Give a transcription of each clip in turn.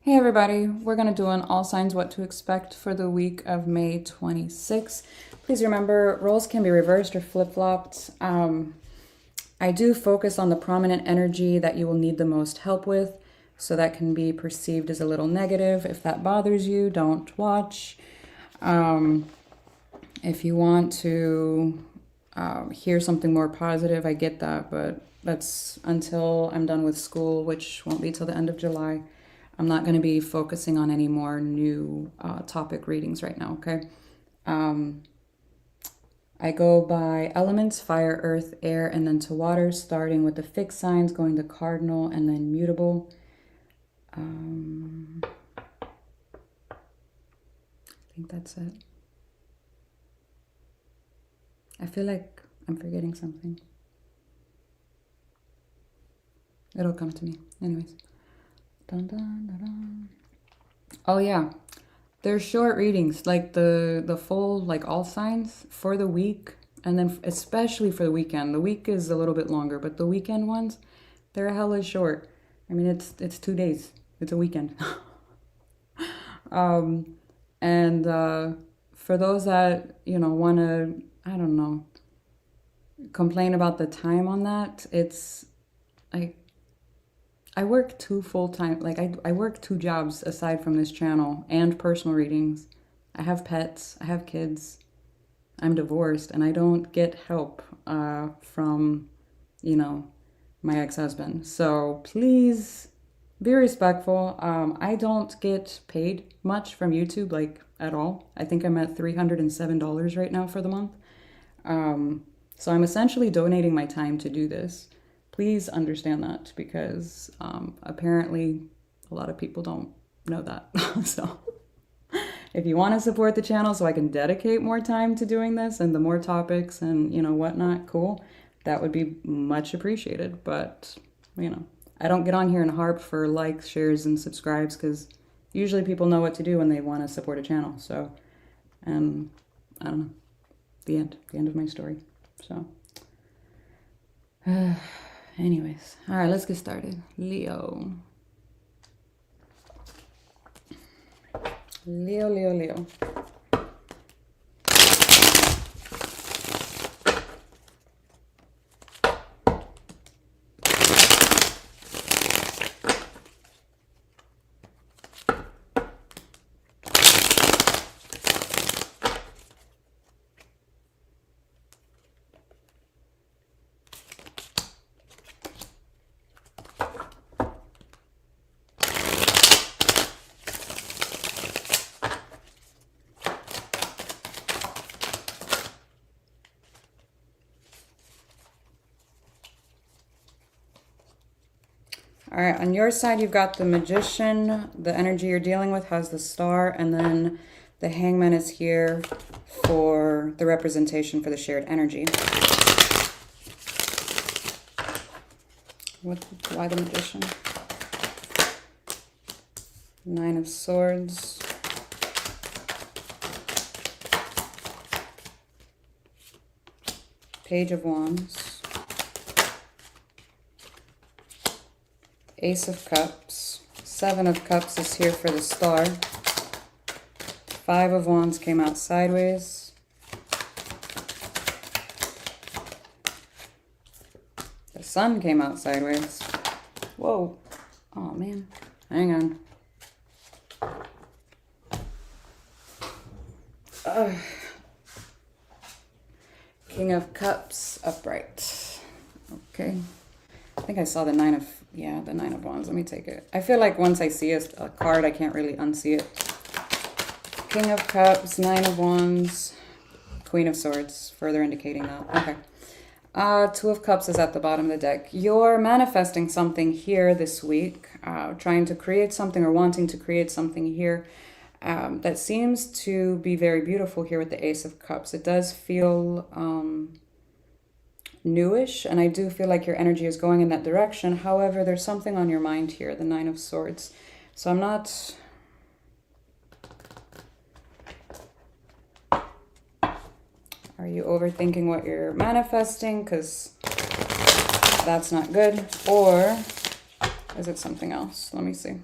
Hey everybody, we're going to do an all signs what to expect for the week of May 26th. Please remember, roles can be reversed or flip-flopped. I do focus on the prominent energy that you will need the most help with, so that can be perceived as a little negative. If that bothers you, don't watch. If you want to hear something more positive, I get that, but that's until I'm done with school, which won't be till the end of July. I'm not going to be focusing on any more new topic readings right now, okay? I go by elements, fire, earth, air, and then to water, starting with the fixed signs, going to cardinal, and then mutable. I think that's it. I feel like I'm forgetting something. It'll come to me. Anyways. Dun, dun, dun, dun. Oh yeah, they're short readings, like the full, like all signs for the week, and then especially for the weekend. The week is a little bit longer, but the weekend ones, they're hella short. I mean, it's 2 days. It's a weekend. And for those that want to, I don't know, complain about the time on that, it's like, I work two full-time, like I work 2 jobs aside from this channel and personal readings. I have pets, I have kids, I'm divorced, and I don't get help from, my ex-husband. So please be respectful. I don't get paid much from YouTube, like at all. I think I'm at $307 right now for the month. So I'm essentially donating my time to do this. Please understand that, because apparently a lot of people don't know that. So if you want to support the channel so I can dedicate more time to doing this and the more topics and whatnot, cool, that would be much appreciated. But I don't get on here and harp for likes, shares, and subscribes, because usually people know what to do when they want to support a channel. So I don't know, the end of my story. So anyways, all right, let's get started. Leo. Leo. All right, on your side, you've got the Magician. The energy you're dealing with has the Star, and then the Hangman is here for the representation for the shared energy. Why the Magician? 9 of Swords. Page of Wands. Ace of Cups. 7 of Cups is here for the Star. 5 of Wands came out sideways. The Sun came out sideways. Whoa. Oh, man. Hang on. King of Cups upright. Okay. I think I saw the 9 of Wands. Let me take it. I feel like once I see a card, I can't really unsee it. King of Cups, 9 of Wands, Queen of Swords, further indicating that. Okay. 2 of Cups is at the bottom of the deck. You're manifesting something here this week, trying to create something or wanting to create something here that seems to be very beautiful here with the Ace of Cups. It does feel newish, and I do feel like your energy is going in that direction. However, there's something on your mind here, the 9 of Swords. So I'm not... Are you overthinking what you're manifesting? Because that's not good. Or is it something else? Let me see.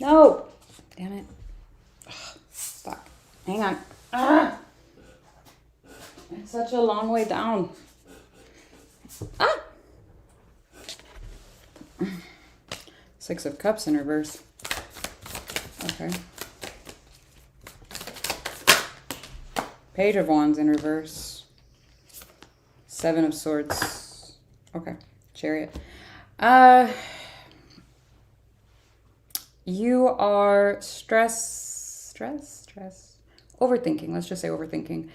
No! Damn it. Ugh, fuck. Hang on. Ah! It's such a long way down. Ah! Six of Cups in reverse. Okay. Page of Wands in reverse. Seven of Swords. Okay. Chariot. You are overthinking. Let's just say overthinking.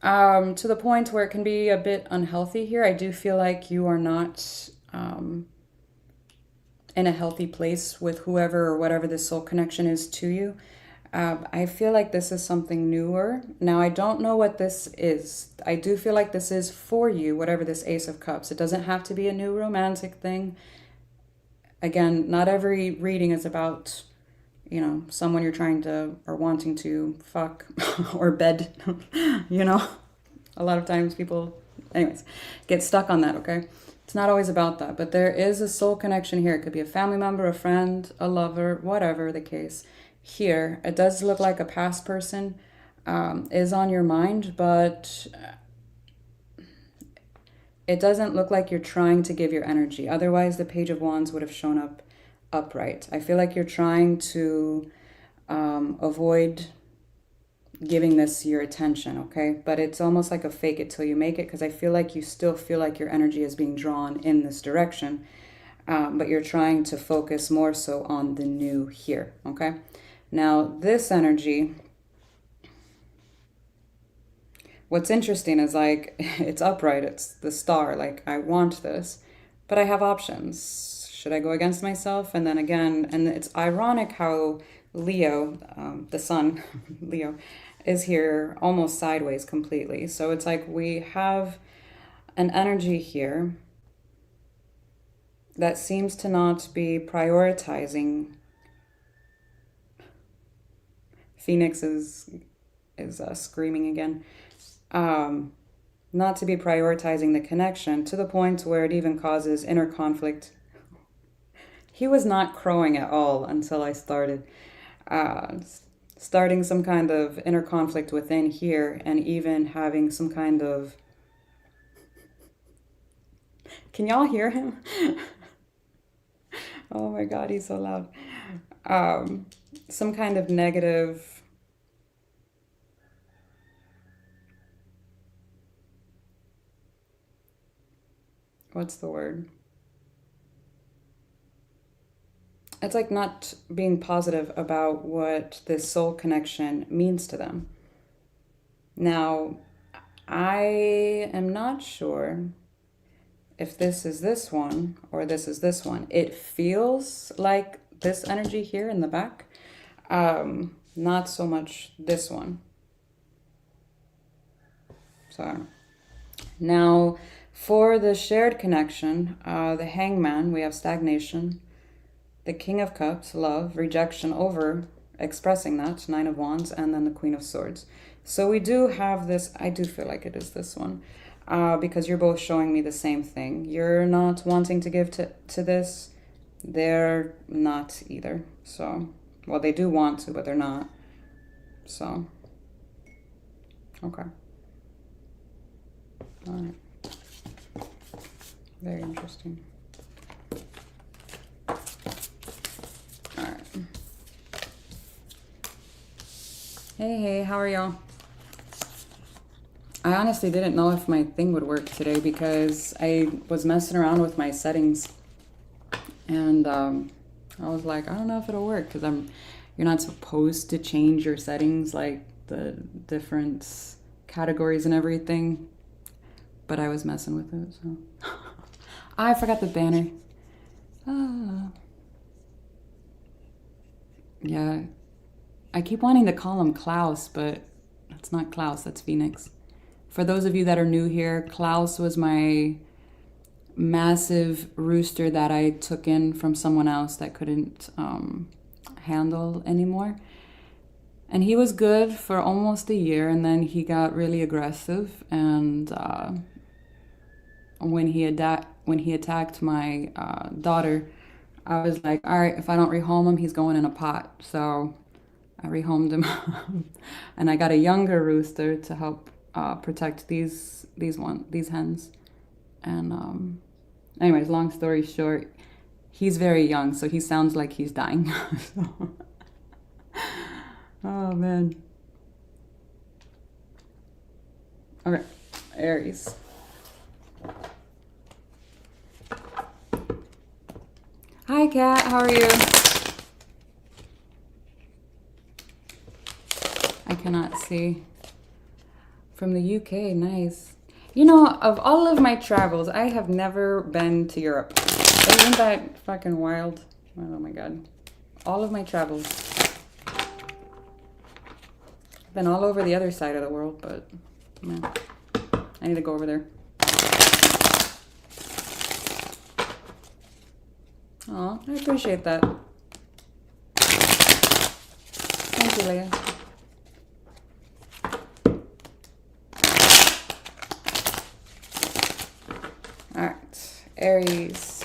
To the point where it can be a bit unhealthy here. I do feel like you are not in a healthy place with whoever or whatever this soul connection is to you. I feel like this is something newer. Now, I don't know what this is. I do feel like this is for you, whatever this Ace of Cups. It doesn't have to be a new romantic thing. Again, not every reading is about, you know, someone you're trying to or wanting to fuck or bed, you know. A lot of times people, anyways, get stuck on that, okay? It's not always about that, but there is a soul connection here. It could be a family member, a friend, a lover, whatever the case. Here, it does look like a past person is on your mind, but it doesn't look like you're trying to give your energy. Otherwise, the Page of Wands would have shown up upright. I feel like you're trying to avoid giving this your attention, okay? But it's almost like a fake it till you make it, because I feel like you still feel like your energy is being drawn in this direction, but you're trying to focus more so on the new here, okay? Now, this energy, what's interesting is like, it's upright, it's the star, like I want this, but I have options. Should I go against myself? And then again, and it's ironic how Leo, the sun, Leo, is here almost sideways completely. So it's like we have an energy here that seems to not be prioritizing. Phoenix is screaming again. Not to be prioritizing the connection to the point where it even causes inner conflict. He was not crowing at all until I started. Starting some kind of inner conflict within here, and even having some kind of... Can y'all hear him? Oh my God, he's so loud. Some kind of negative... What's the word? It's like not being positive about what this soul connection means to them. Now, I am not sure if this is this one or this is this one. It feels like this energy here in the back, not so much this one. So now for the shared connection, the Hangman, we have stagnation. The King of Cups, love, rejection over expressing that, Nine of Wands, and then the Queen of Swords. So we do have this, I do feel like it is this one, because you're both showing me the same thing. You're not wanting to give to this. They're not either. So, well, they do want to, but they're not. So, okay. All right. Very interesting. Hey, how are y'all? I honestly didn't know if my thing would work today because I was messing around with my settings, and I was like, I don't know if it'll work because you're not supposed to change your settings, like the different categories and everything, but I was messing with it, so. I forgot the banner. Yeah. I keep wanting to call him Klaus, but that's not Klaus, that's Phoenix. For those of you that are new here, Klaus was my massive rooster that I took in from someone else that couldn't handle anymore. And he was good for almost a year, and then he got really aggressive, and when he attacked my daughter, I was like, all right, if I don't rehome him, he's going in a pot. So I rehomed him. And I got a younger rooster to help protect these hens. And anyways, long story short, he's very young, so he sounds like he's dying. So, oh man. Okay, Aries. Hi, Kat. How are you? I cannot see. From the UK, nice. You know, of all of my travels, I have never been to Europe. Isn't that fucking wild? Oh my god. All of my travels. I've been all over the other side of the world, but man, I need to go over there. Aw, I appreciate that. Thank you, Leah. Alright, Aries.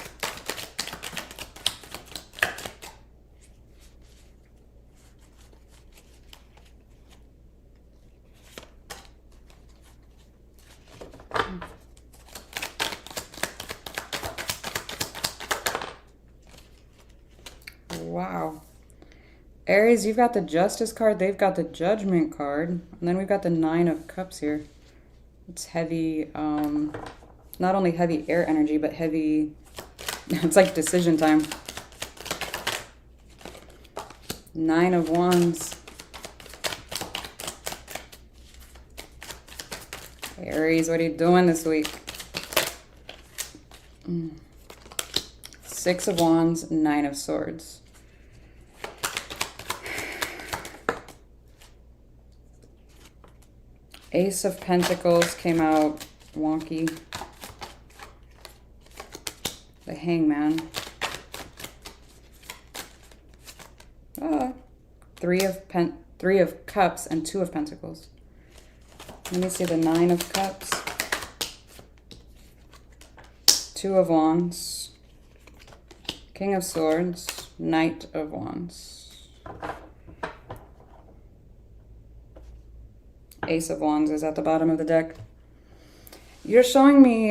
Wow. Aries, you've got the Justice card, they've got the Judgment card, and then we've got the Nine of Cups here. It's heavy, not only heavy air energy, but heavy, it's like decision time. Nine of Wands. Aries, what are you doing this week? Six of Wands, Nine of Swords. Ace of Pentacles came out wonky. The Hangman. Three of Cups and Two of Pentacles. Let me see the Nine of Cups. Two of Wands. King of Swords. Knight of Wands. Ace of Wands is at the bottom of the deck. You're showing me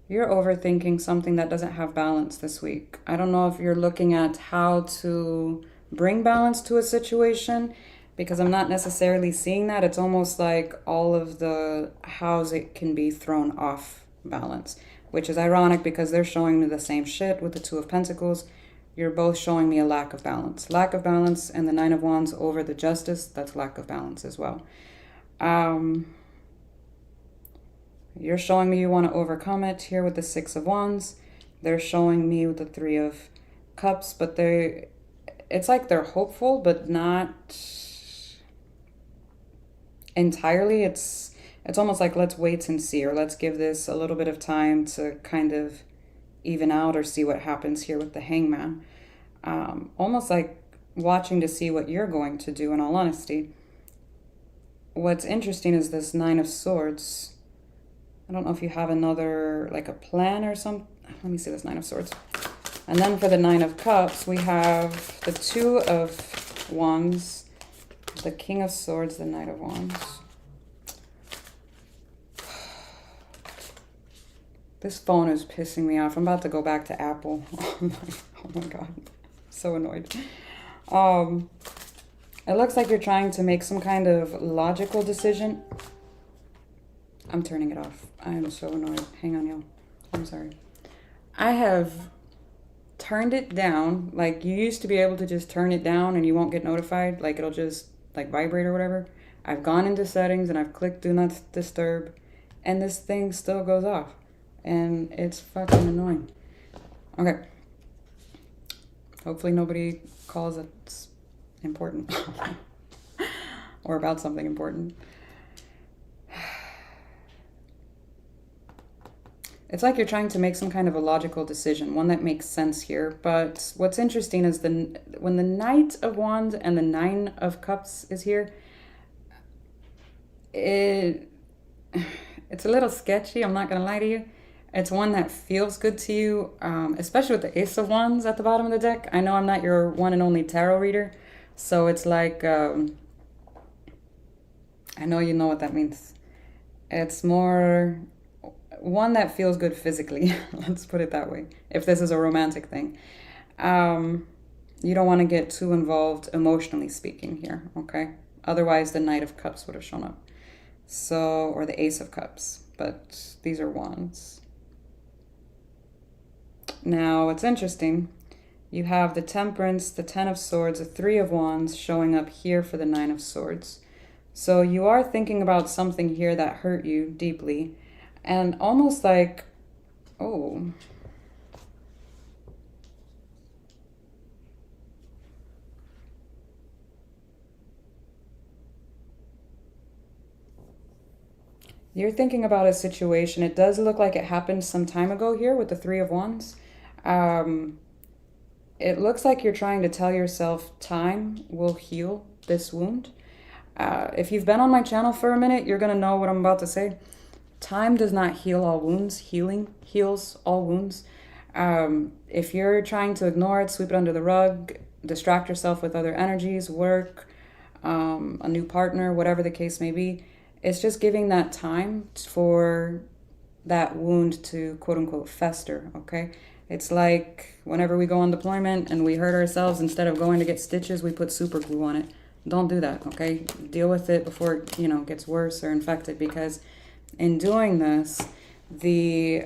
you're overthinking something that doesn't have balance this week. I don't know if you're looking at how to bring balance to a situation, because I'm not necessarily seeing that. It's almost like all of the hows it can be thrown off balance, which is ironic because they're showing me the same shit with the Two of Pentacles. You're both showing me a lack of balance. Lack of balance, and the Nine of Wands over the Justice, that's lack of balance as well. You're showing me you want to overcome it here with the Six of Wands. They're showing me with the Three of Cups, but it's like they're hopeful, but not entirely. It's almost like let's wait and see, or let's give this a little bit of time to kind of even out or see what happens here with the Hangman. Almost like watching to see what you're going to do, in all honesty. What's interesting is this Nine of Swords. I don't know if you have another, like a plan or something. Let me see this Nine of Swords. And then for the Nine of Cups, we have the Two of Wands, the King of Swords, the Knight of Wands. This phone is pissing me off. I'm about to go back to Apple. Oh my god. So annoyed. It looks like you're trying to make some kind of logical decision. I'm turning it off. I am so annoyed. Hang on, y'all. I'm sorry. I have turned it down. Like, you used to be able to just turn it down and you won't get notified. Like, it'll just, like, vibrate or whatever. I've gone into settings and I've clicked Do Not Disturb. And this thing still goes off. And it's fucking annoying. Okay. Hopefully nobody calls it's important. Or about something important. It's like you're trying to make some kind of a logical decision, one that makes sense here. But what's interesting is when the Knight of Wands and the Nine of Cups is here, it's a little sketchy, I'm not going to lie to you. It's one that feels good to you, especially with the Ace of Wands at the bottom of the deck. I know I'm not your one and only tarot reader, so it's like, I know you know what that means. It's more one that feels good physically. Let's put it that way. If this is a romantic thing. You don't want to get too involved emotionally speaking here, okay? Otherwise, the Knight of Cups would have shown up. So, or the Ace of Cups. But these are wands. Now, what's interesting, you have the Temperance, the Ten of Swords, the Three of Wands showing up here for the Nine of Swords. So you are thinking about something here that hurt you deeply. And almost like, oh... You're thinking about a situation. It does look like it happened some time ago here with the Three of Wands. It looks like you're trying to tell yourself time will heal this wound. If you've been on my channel for a minute, you're going to know what I'm about to say. Time does not heal all wounds. Healing heals all wounds. If you're trying to ignore it, sweep it under the rug, distract yourself with other energies, work, a new partner, whatever the case may be, it's just giving that time for that wound to quote unquote fester, okay? It's like whenever we go on deployment and we hurt ourselves, instead of going to get stitches, we put super glue on it. Don't do that, okay? Deal with it before it, gets worse or infected, because in doing this, the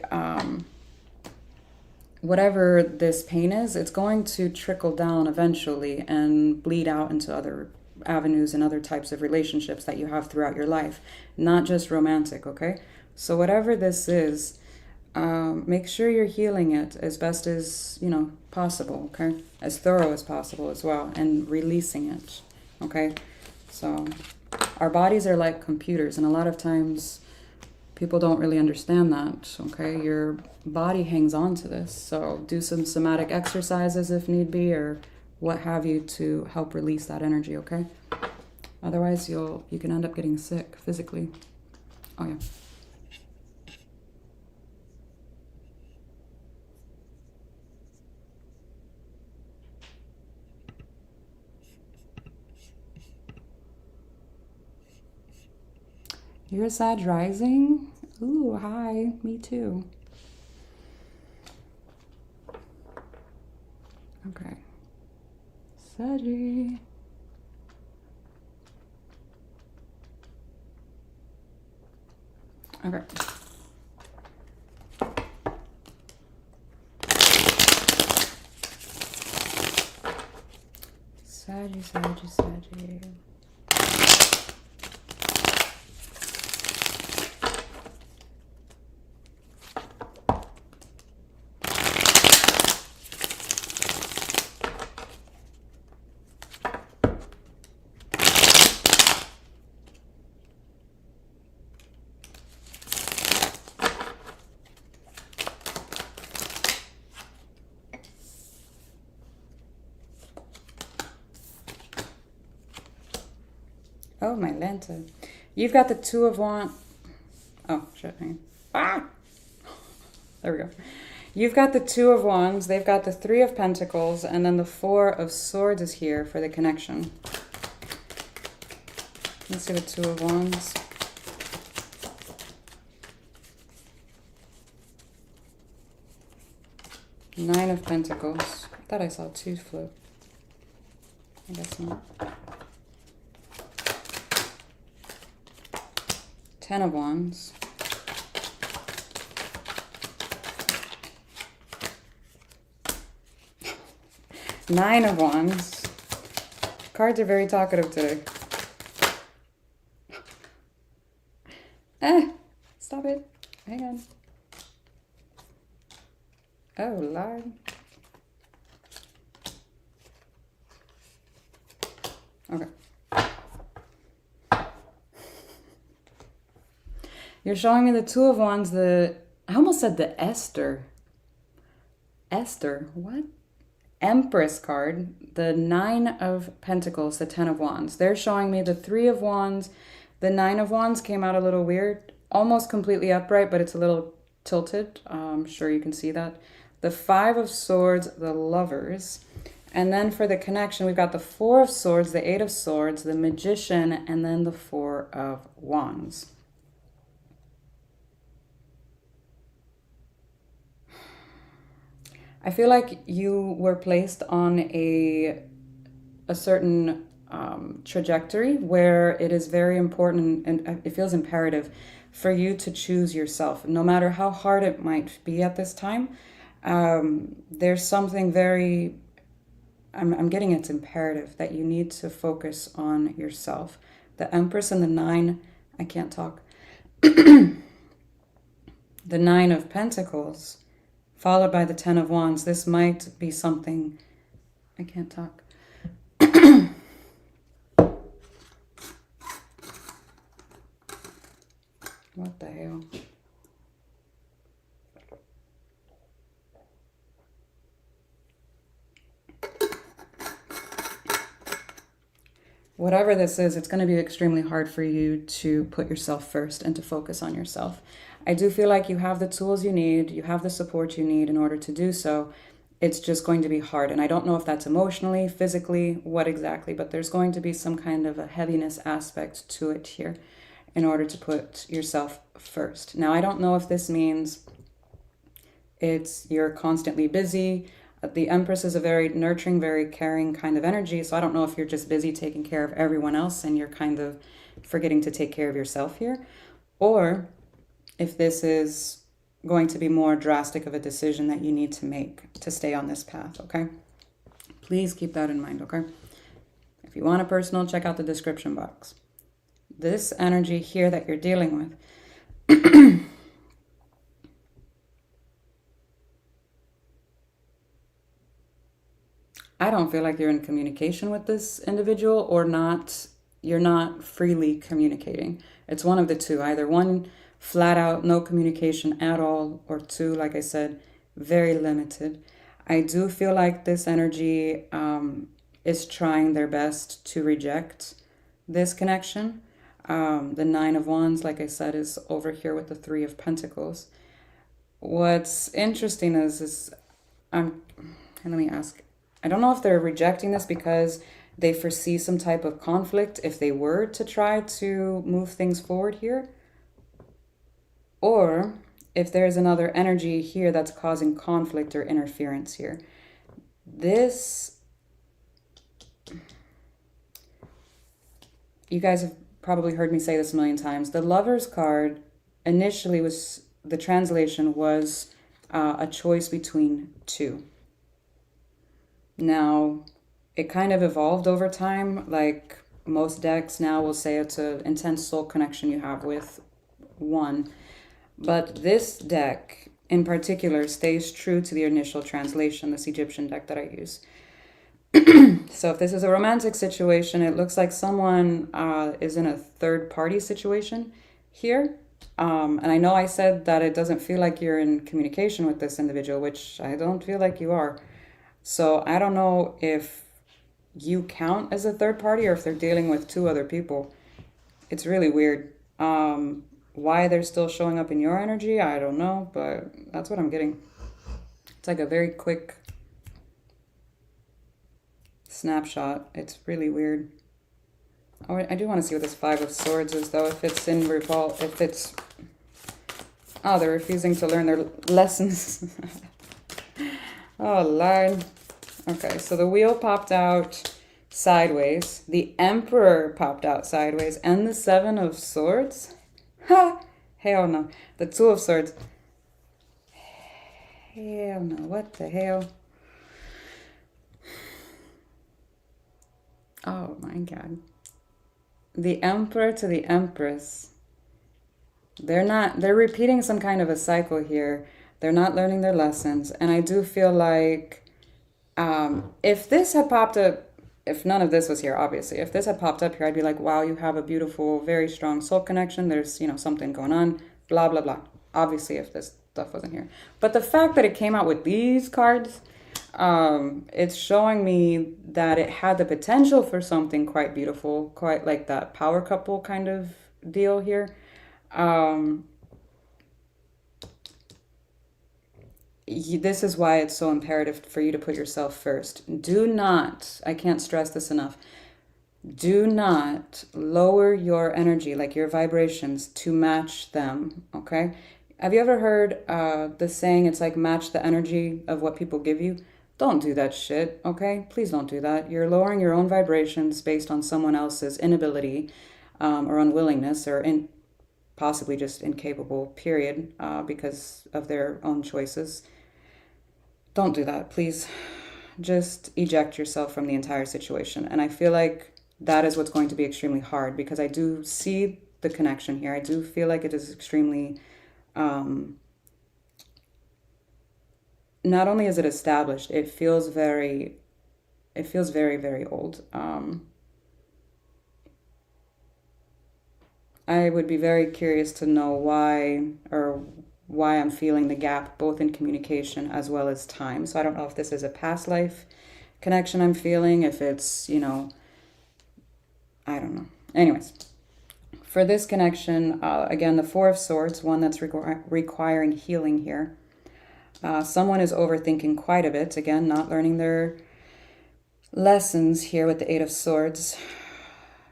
whatever this pain is, it's going to trickle down eventually and bleed out into other avenues and other types of relationships that you have throughout your life, not just romantic, okay? So whatever this is, make sure you're healing it as best as, possible, okay? As thorough as possible as well, and releasing it, okay? So our bodies are like computers, and a lot of times people don't really understand that, okay? Your body hangs on to this, so do some somatic exercises if need be, or what have you, to help release that energy, okay? Otherwise, you can end up getting sick physically. Oh, yeah. You're a Sag rising? Ooh, hi, me too. Okay. Saggy. Okay. Saggy, Saggy, Saggy. Oh, my Lanta. You've got the Two of Wands. Oh, shit. Hang on. Ah! There we go. You've got the Two of Wands. They've got the Three of Pentacles. And then the Four of Swords is here for the connection. Let's see the Two of Wands. Nine of Pentacles. I thought I saw two flip. I guess not. Ten of Wands. Nine of Wands. Cards are very talkative today. Stop it. Hang on. Oh, Lord. Okay. You're showing me the Two of Wands, I almost said the Esther. Esther, what? Empress card, the Nine of Pentacles, the Ten of Wands. They're showing me the Three of Wands. The Nine of Wands came out a little weird. almost completely upright, but it's a little tilted. I'm sure you can see that. The Five of Swords, the Lovers. And then for the connection, we've got the Four of Swords, the Eight of Swords, the Magician, and then the Four of Wands. I feel like you were placed on a certain trajectory where it is very important and it feels imperative for you to choose yourself, no matter how hard it might be at this time. There's something very, I'm getting it's imperative that you need to focus on yourself. The Empress and the Nine, I can't talk. The Nine of Pentacles, followed by the Ten of Wands. This might be something, I can't talk. What the hell? Whatever this is, it's going to be extremely hard for you to put yourself first and to focus on yourself. I do feel like you have the tools you need, you have the support you need in order to do so. It's just going to be hard. And I don't know if that's emotionally, physically, what exactly, but there's going to be some kind of a heaviness aspect to it here in order to put yourself first. Now, I don't know if this means you're constantly busy. The Empress is a very nurturing, very caring kind of energy. So I don't know if you're just busy taking care of everyone else and you're kind of forgetting to take care of yourself here. Or if this is going to be more drastic of a decision that you need to make to stay on this path, okay? Please keep that in mind, okay? If you want a personal, check out the description box. This energy here that you're dealing with, I don't feel like you're in communication with this individual or not. You're not freely communicating. It's one of the two. Either one, flat out, no communication at all, or two, like I said, very limited. I do feel like this energy is trying their best to reject this connection. The Nine of Wands, like I said, is over here with the Three of Pentacles. What's interesting is let me ask, I don't know if they're rejecting this because they foresee some type of conflict if they were to try to move things forward here, or if there's another energy here that's causing conflict or interference here. This, you guys have probably heard me say this a million times. The Lover's card initially was, the translation was a choice between two. Now, it kind of evolved over time. Like most decks now will say it's an intense soul connection you have with one. But this deck in particular stays true to the initial translation, this Egyptian deck that I use. So if this is a romantic situation, it looks like someone is in a third party situation here. And I know I said that it doesn't feel like you're in communication with this individual, which I don't feel like you are. So I don't know if you count as a third party or if they're dealing with two other people. It's really weird. Why they're still showing up in your energy, I don't know, but that's what I'm getting. It's like a very quick snapshot. It's really weird. Oh, I do want to see what this Five of Swords is, though. If it's in revolt, if it's... Oh, they're refusing to learn their lessons. Oh, Lord. Okay, so the Wheel popped out sideways. The Emperor popped out sideways. And the Seven of Swords? Ha! Hell no. The Two of Swords. Hell no. What the hell? Oh, my God. The Emperor to the Empress. They're repeating some kind of a cycle here. They're not learning their lessons. And I do feel like if this had popped up, if none of this was here, obviously, if this had popped up here, I'd be like, wow, you have a beautiful, very strong soul connection. There's, something going on, blah, blah, blah. Obviously, if this stuff wasn't here. But the fact that it came out with these cards, it's showing me that it had the potential for something quite beautiful, quite like that power couple kind of deal here. This is why it's so imperative for you to put yourself first. Do not, I can't stress this enough, do not lower your energy, like your vibrations, to match them, okay? Have you ever heard the saying, it's like match the energy of what people give you? Don't do that shit, okay? Please don't do that. You're lowering your own vibrations based on someone else's inability or unwillingness or possibly just incapable, period, because of their own choices. Don't do that, please. Just eject yourself from the entire situation. And I feel like that is what's going to be extremely hard because I do see the connection here. I do feel like it is extremely, not only is it established, it feels very, very old. I would be very curious to know why I'm feeling the gap both in communication as well as time. So I don't know if this is a past life connection I'm feeling, if it's, I don't know. Anyways, for this connection, again, the Four of Swords, one that's requiring healing here. Someone is overthinking quite a bit. Again, not learning their lessons here with the Eight of Swords.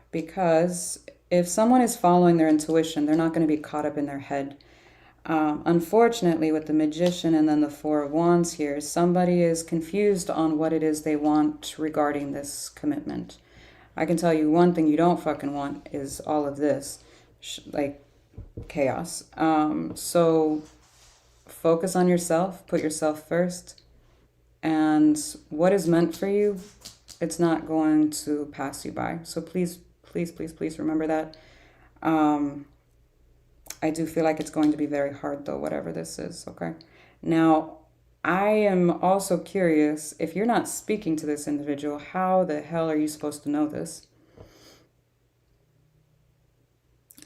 Because if someone is following their intuition, they're not going to be caught up in their head. Unfortunately, with the Magician and then the Four of Wands here, somebody is confused on what it is they want regarding this commitment. I can tell you one thing you don't fucking want is all of this, like chaos. So focus on yourself, put yourself first, and what is meant for you, it's not going to pass you by. So please, please, please, please remember that. I do feel like it's going to be very hard though, whatever this is, okay? Now, I am also curious, if you're not speaking to this individual, how the hell are you supposed to know this?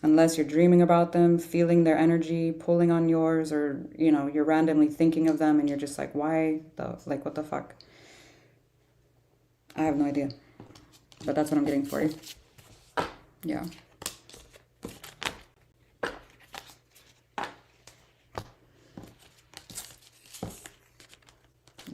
Unless you're dreaming about them, feeling their energy, pulling on yours, or, you're randomly thinking of them and you're just like, what the fuck? I have no idea. But that's what I'm getting for you. Yeah.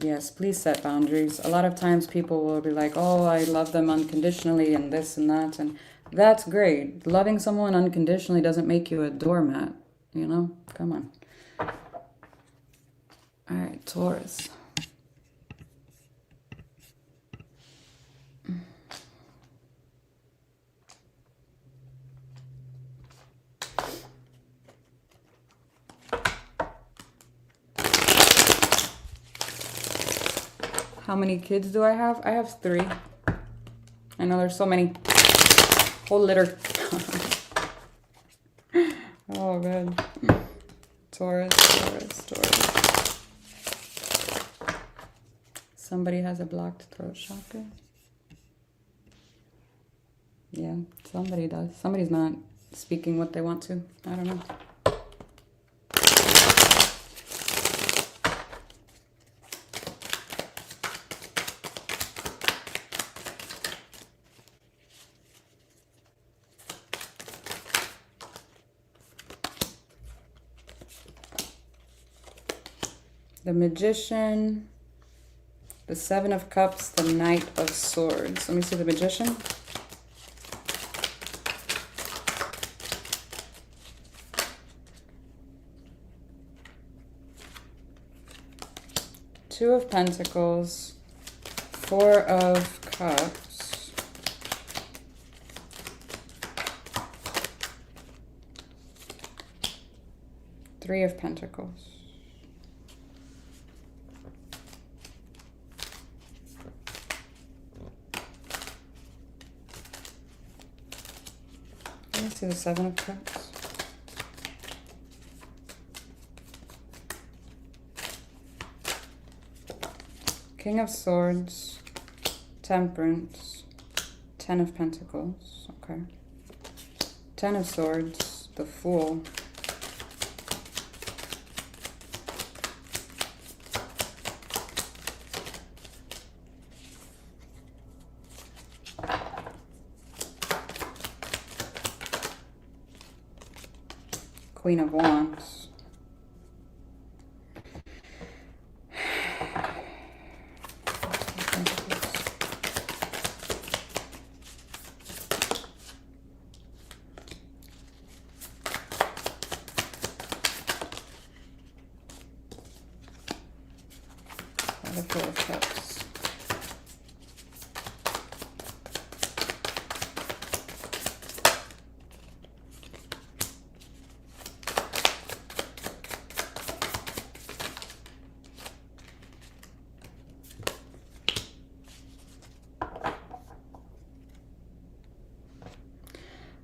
Yes, please set boundaries. A lot of times people will be like, oh, I love them unconditionally and this and that. And that's great. Loving someone unconditionally doesn't make you a doormat, Come on. All right, Taurus. How many kids do I have? I have 3. I know there's so many. Whole litter. Oh, good. Taurus, Taurus, Taurus. Somebody has a blocked throat chakra. Yeah, somebody does. Somebody's not speaking what they want to. I don't know. The Magician, the Seven of Cups, the Knight of Swords. Let me see the Magician. Two of Pentacles, Four of Cups, Three of Pentacles. To the Seven of Cups. King of Swords, Temperance, Ten of Pentacles, okay. Ten of Swords, the Fool. Queen of Wands. The Four of Cups.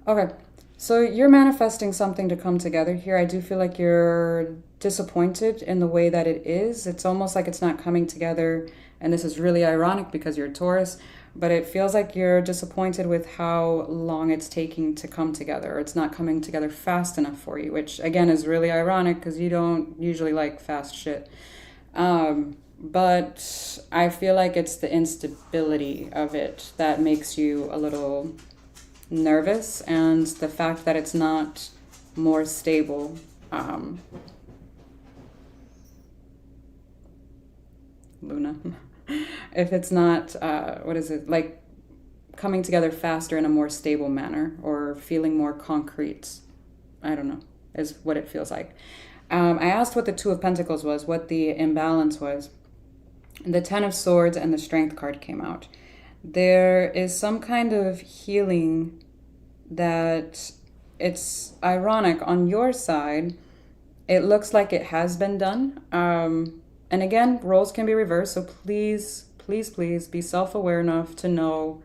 Okay, so you're manifesting something to come together here. I do feel like you're disappointed in the way that it is. It's almost like it's not coming together, and this is really ironic because you're Taurus, but it feels like you're disappointed with how long it's taking to come together, or it's not coming together fast enough for you, which again is really ironic because you don't usually like fast shit. But I feel like it's the instability of it that makes you a little nervous, and the fact that it's not more stable. Luna. If it's not, what is it, like coming together faster in a more stable manner or feeling more concrete, I don't know, is what it feels like. I asked what the Two of Pentacles was, what the imbalance was. The Ten of Swords and the Strength card came out. There is some kind of healing that, it's ironic, on your side, it looks like it has been done. And again, roles can be reversed, so please, please, please be self-aware enough to know,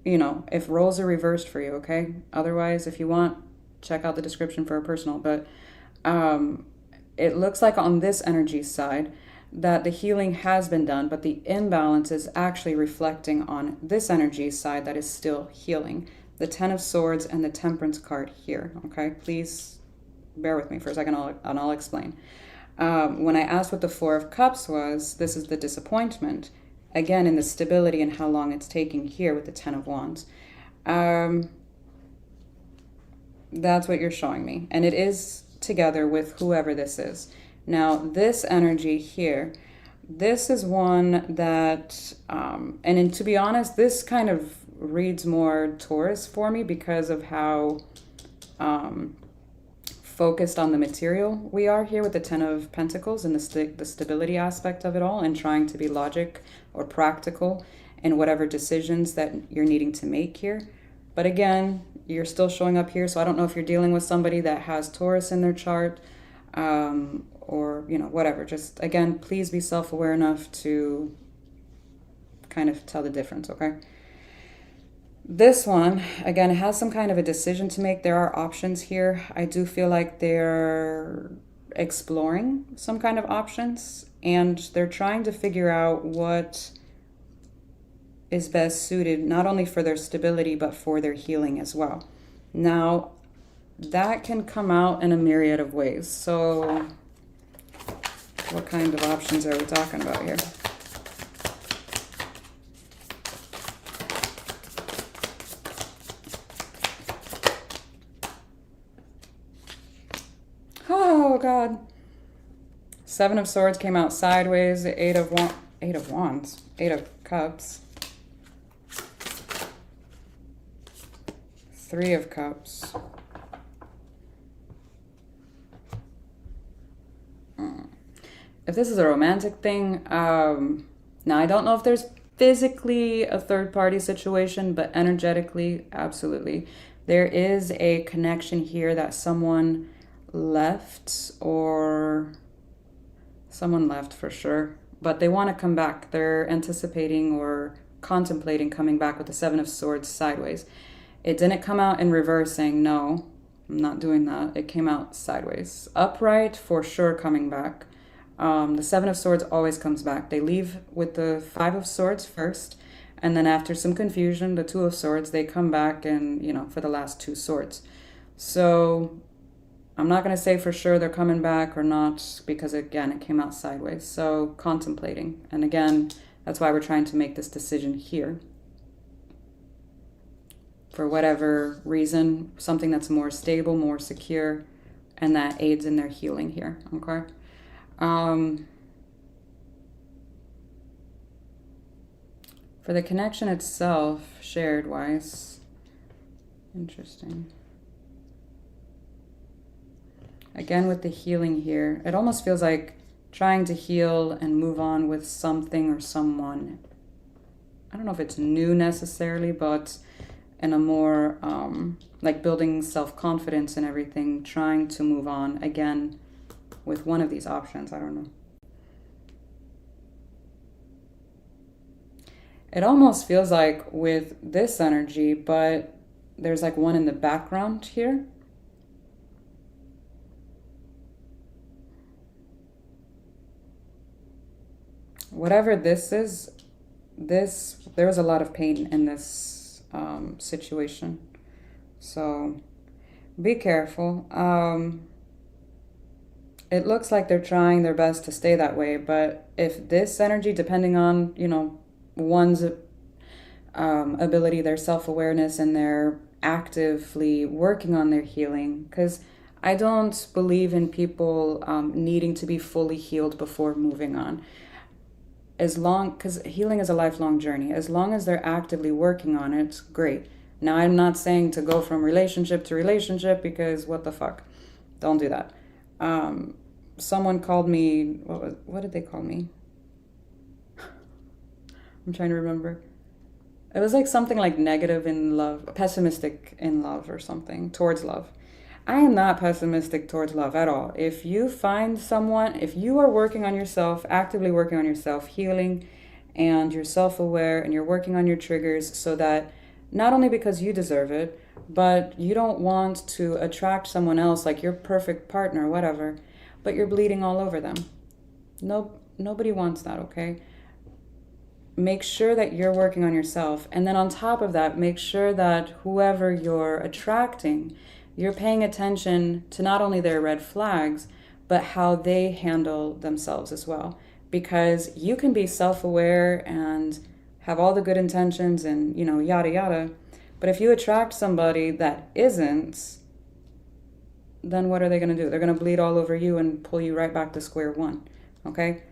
you know, if roles are reversed for you, okay? Otherwise, if you want, check out the description for a personal. But it looks like on this energy side that the healing has been done, but the imbalance is actually reflecting on this energy side that is still healing. The Ten of Swords and the Temperance card here, okay? Please bear with me for a second, and I'll explain. When I asked what the Four of Cups was, this is the disappointment. Again, in the stability and how long it's taking here with the Ten of Wands. That's what you're showing me. And it is together with whoever this is. Now, this energy here, this is one that, and to be honest, this kind of reads more Taurus for me because of how focused on the material we are here with the Ten of Pentacles and the stability aspect of it all, and trying to be logic or practical in whatever decisions that you're needing to make here. But again, you're still showing up here, so I don't know if you're dealing with somebody that has Taurus in their chart, or, you know, whatever. Just, again, please be self-aware enough to kind of tell the difference, okay? This one, again, it has some kind of a decision to make. There are options here. I do feel like they're exploring some kind of options, and they're trying to figure out what is best suited, not only for their stability, but for their healing as well. Now, that can come out in a myriad of ways. So what kind of options are we talking about here? Oh, God. Seven of Swords came out sideways. Eight of Wands. Eight of Cups. Three of Cups. If this is a romantic thing, now I don't know if there's physically a third-party situation, but energetically, absolutely. There is a connection here that someone left, or someone left for sure, but they want to come back. They're anticipating or contemplating coming back with the Seven of Swords sideways. It didn't come out in reverse saying, no, I'm not doing that. It came out sideways. Upright, for sure, coming back. The Seven of Swords always comes back. They leave with the Five of Swords first, and then after some confusion, the Two of Swords, they come back and, you know, for the last two swords. So I'm not going to say for sure they're coming back or not, because again, it came out sideways. So contemplating. And again, that's why we're trying to make this decision here. For whatever reason, something that's more stable, more secure, and that aids in their healing here, okay? For the connection itself, shared wise, interesting. Again, with the healing here, it almost feels like trying to heal and move on with something or someone. I don't know if it's new necessarily, but in a more, like building self-confidence and everything, trying to move on again with one of these options. I don't know. It almost feels like with this energy, but there's like one in the background here. Whatever this is, there was a lot of pain in this situation. So be careful. It looks like they're trying their best to stay that way, but if this energy, depending on, you know, one's ability, their self-awareness, and they're actively working on their healing, because I don't believe in people needing to be fully healed before moving on. Because healing is a lifelong journey. As long as they're actively working on it, great. Now, I'm not saying to go from relationship to relationship, because what the fuck? Don't do that. Someone called me, what did they call me? I'm trying to remember. It was like something like negative in love, pessimistic in love or something, towards love. I am not pessimistic towards love at all. If you find someone, if you are working on yourself, actively working on yourself, healing, and you're self-aware and you're working on your triggers so that not only because you deserve it, but you don't want to attract someone else like your perfect partner, whatever, but you're bleeding all over them. Nobody wants that, okay? Make sure that you're working on yourself. And then on top of that, make sure that whoever you're attracting, you're paying attention to not only their red flags, but how they handle themselves as well. Because you can be self-aware and have all the good intentions and, you know, yada, yada. But if you attract somebody that isn't, then what are they going to do? They're going to bleed all over you and pull you right back to square one. Okay?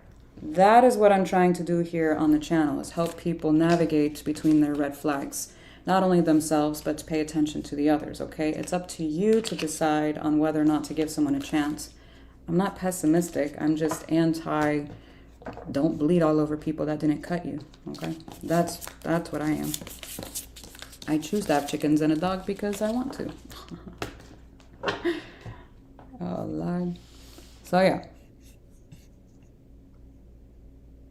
That is what I'm trying to do here on the channel, is help people navigate between their red flags. Not only themselves, but to pay attention to the others, okay? It's up to you to decide on whether or not to give someone a chance. I'm not pessimistic. I'm just anti, don't bleed all over people that didn't cut you, okay? That's what I am. I choose to have chickens and a dog because I want to. Oh, Lord. So, yeah.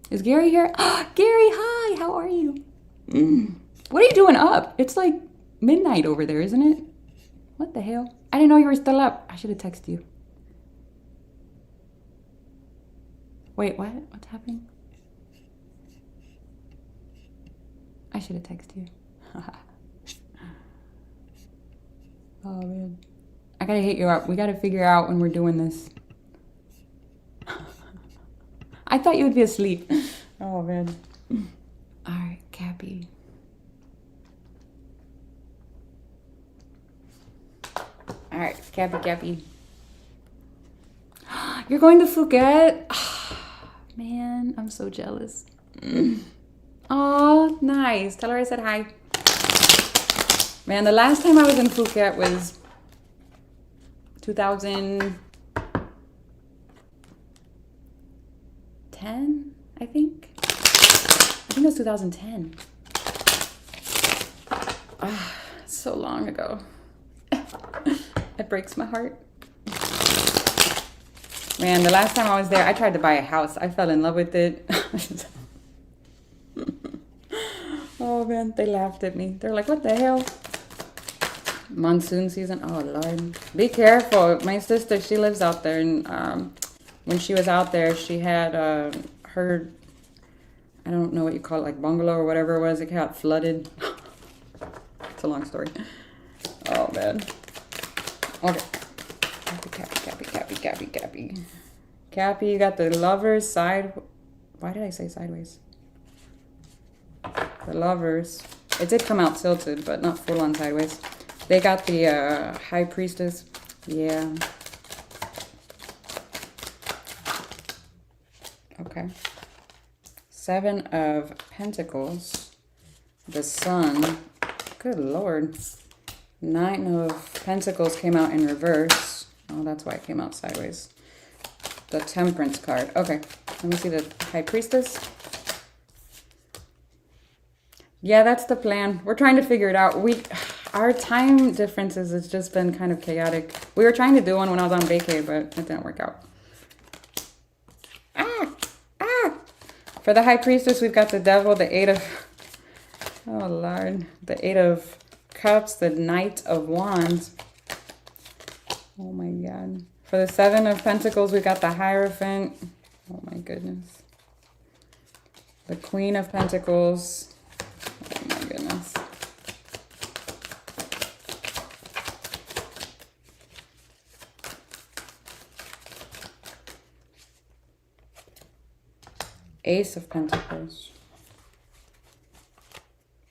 Is Gary here? Gary, hi, how are you? What are you doing up? It's like midnight over there, isn't it? What the hell? I didn't know you were still up. I should have texted you. Wait, what? What's happening? I should have texted you. Oh, man. I gotta hit you up. We gotta figure out when we're doing this. I thought you would be asleep. Oh, man. All right, Cappy. All right, Cappy. You're going to Phuket? Man, I'm so jealous. Oh, nice. Tell her I said hi. Man, the last time I was in Phuket was 2010, I think. I think it was 2010. So long ago. It breaks my heart. Man, the last time I was there, I tried to buy a house. I fell in love with it. Oh, man, they laughed at me. They're like, what the hell? Monsoon season. Oh, Lord. Be careful. My sister, she lives out there. And when she was out there, she had her, I don't know what you call it, like bungalow or whatever it was. It got flooded. It's a long story. Oh, man. Okay. Cappy, you got the lovers side. Why did I say sideways? The lovers. It did come out tilted, but not full on sideways. They got the high priestess. Yeah. Okay. Seven of Pentacles. The Sun. Good Lord. Nine of Pentacles came out in reverse. Oh, that's why it came out sideways. The Temperance card. Okay, let me see the High Priestess. Yeah, that's the plan. We're trying to figure it out. Our time differences has just been kind of chaotic. We were trying to do one when I was on vacay, but it didn't work out. For the High Priestess, we've got the Devil, the Eight of... Oh, Lord. The Eight of Cups, the Knight of Wands. Oh, my God. For the Seven of Pentacles, we've got the Hierophant. Oh, my goodness. The Queen of Pentacles. Oh, my goodness. Ace of Pentacles.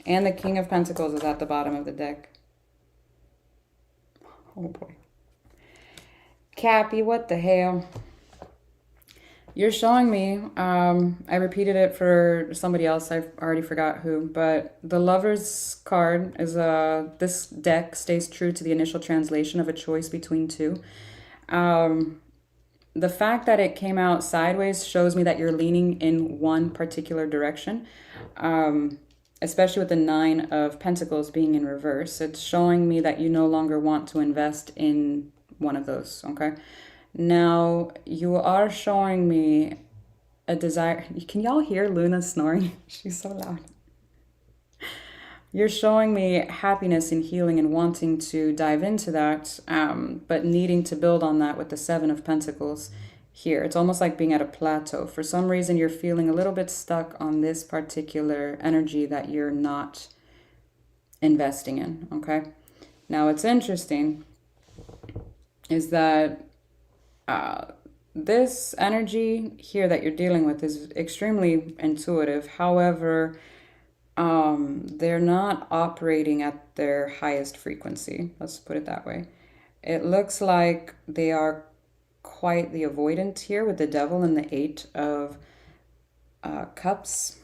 And the King of Pentacles is at the bottom of the deck. Oh boy. Cappy, what the hell? You're showing me, I repeated it for somebody else, I already forgot who, but the Lover's card is, this deck stays true to the initial translation of a choice between two. The fact that it came out sideways shows me that you're leaning in one particular direction, especially with the Nine of Pentacles being in reverse. It's showing me that you no longer want to invest in one of those, okay? Now, you are showing me a desire. Can y'all hear Luna snoring? She's so loud. You're showing me happiness and healing and wanting to dive into that, but needing to build on that with the Seven of Pentacles here. It's almost like being at a plateau. For some reason, you're feeling a little bit stuck on this particular energy that you're not investing in, okay? Now, what's interesting is that this energy here that you're dealing with is extremely intuitive. However, they're not operating at their highest frequency. Let's put it that way. It looks like they are quite the avoidant here with the Devil and the Eight of Cups.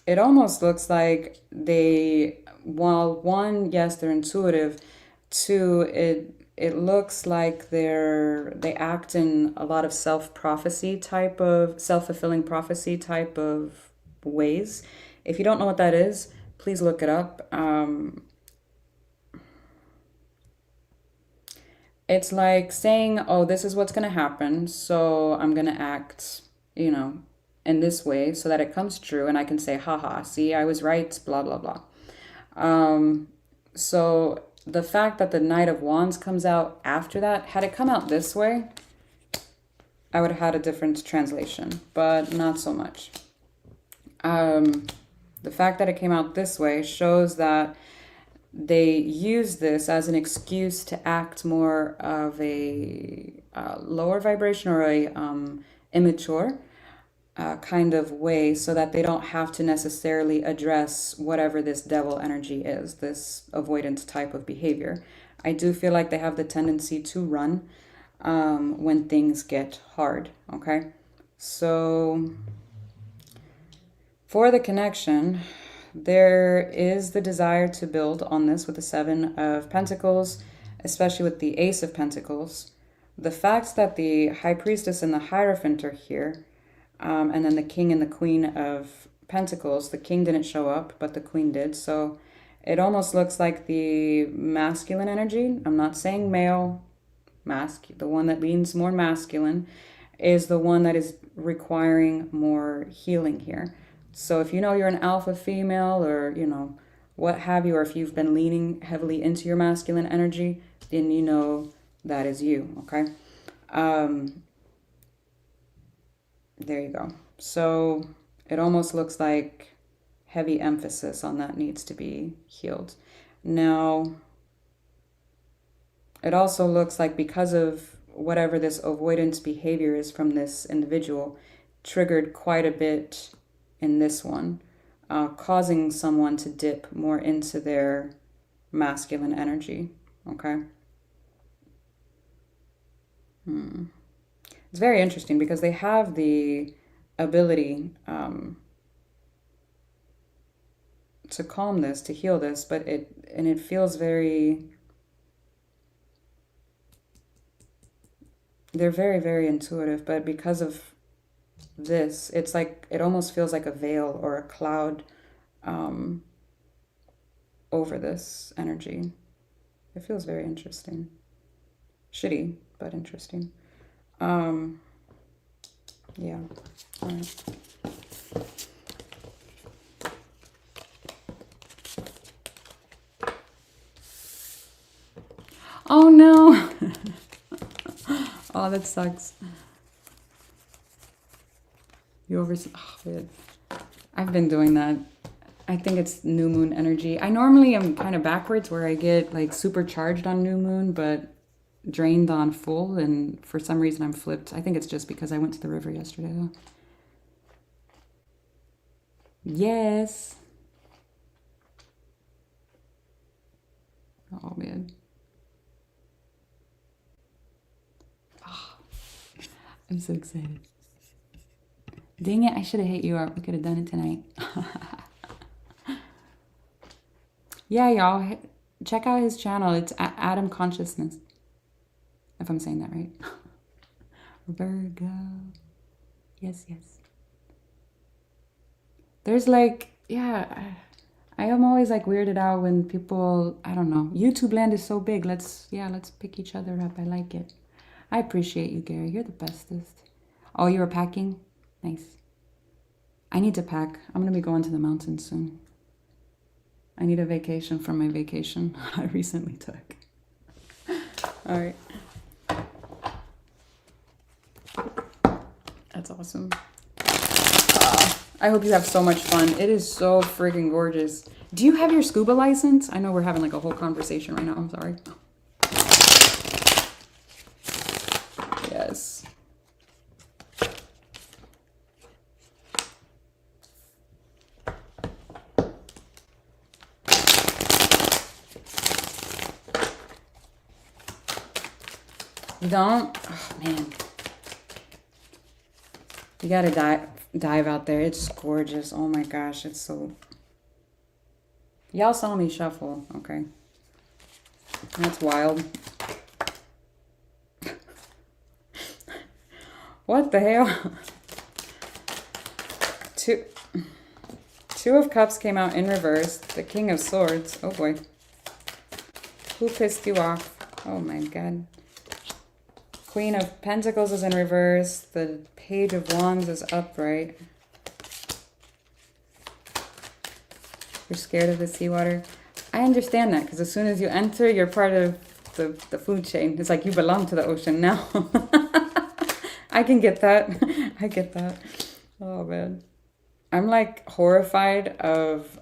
It almost looks like they, while one, yes, they're intuitive. Two, it looks like they act in a lot of self-prophecy type of, self-fulfilling prophecy type of ways. If you don't know what that is, please look it up. It's like saying, oh, this is what's going to happen, so I'm going to act, you know, in this way so that it comes true, and I can say, haha, see, I was right, blah, blah, blah. So the fact that the Knight of Wands comes out after that, had it come out this way, I would have had a different translation, but not so much. The fact that it came out this way shows that they use this as an excuse to act more of a lower vibration or a immature kind of way, so that they don't have to necessarily address whatever this devil energy is, this avoidance type of behavior. I do feel like they have the tendency to run when things get hard, okay? So for the connection, there is the desire to build on this with the Seven of Pentacles, especially with the Ace of Pentacles. The fact that the High Priestess and the Hierophant are here, and then the King and the Queen of Pentacles. The King didn't show up, but the Queen did. So it almost looks like the masculine energy, I'm not saying male, the one that leans more masculine, is the one that is requiring more healing here. So if you know you're an alpha female, or, you know, what have you, or if you've been leaning heavily into your masculine energy, then you know that is you, okay? There you go. So it almost looks like heavy emphasis on that needs to be healed. Now, it also looks like because of whatever this avoidance behavior is from this individual, triggered quite a bit in this one, causing someone to dip more into their masculine energy, okay? It's very interesting because they have the ability to calm this, to heal this, but it feels very, they're very, very intuitive, but because of this, it's like, it almost feels like a veil or a cloud over this energy. It feels very interesting. Shitty, but interesting. Yeah. All right. Oh no. Oh, that sucks. You oh, man. I've been doing that. I think it's new moon energy. I normally am kind of backwards where I get like supercharged on new moon, but drained on full, and for some reason I'm flipped. I think it's just because I went to the river yesterday though. Yes. Oh man. Oh, I'm so excited. Dang it, I should have hit you up. We could have done it tonight. Yeah, y'all, check out his channel. It's Adam Consciousness, if I'm saying that right. Virgo. Yes, yes. There's like, yeah, I am always like weirded out when people, I don't know, YouTube land is so big. Let's pick each other up. I like it. I appreciate you, Gary. You're the bestest. Oh, you were packing? Nice. I need to pack. I'm going to be going to the mountains soon. I need a vacation from my vacation I recently took. All right. That's awesome. I hope you have so much fun. It is so freaking gorgeous. Do you have your scuba license? I know we're having like a whole conversation right now. I'm sorry. Yes. You don't? Oh, man. You gotta dive out there. It's gorgeous. Oh my gosh, it's so... Y'all saw me shuffle, okay? That's wild. What the hell? Two of Cups came out in reverse. The King of Swords. Oh boy. Who pissed you off? Oh my god. Queen of Pentacles is in reverse. The Page of Wands is upright. You're scared of the seawater. I understand that, because as soon as you enter, you're part of the food chain. It's like you belong to the ocean now. I can get that. I get that. Oh, man. I'm like horrified of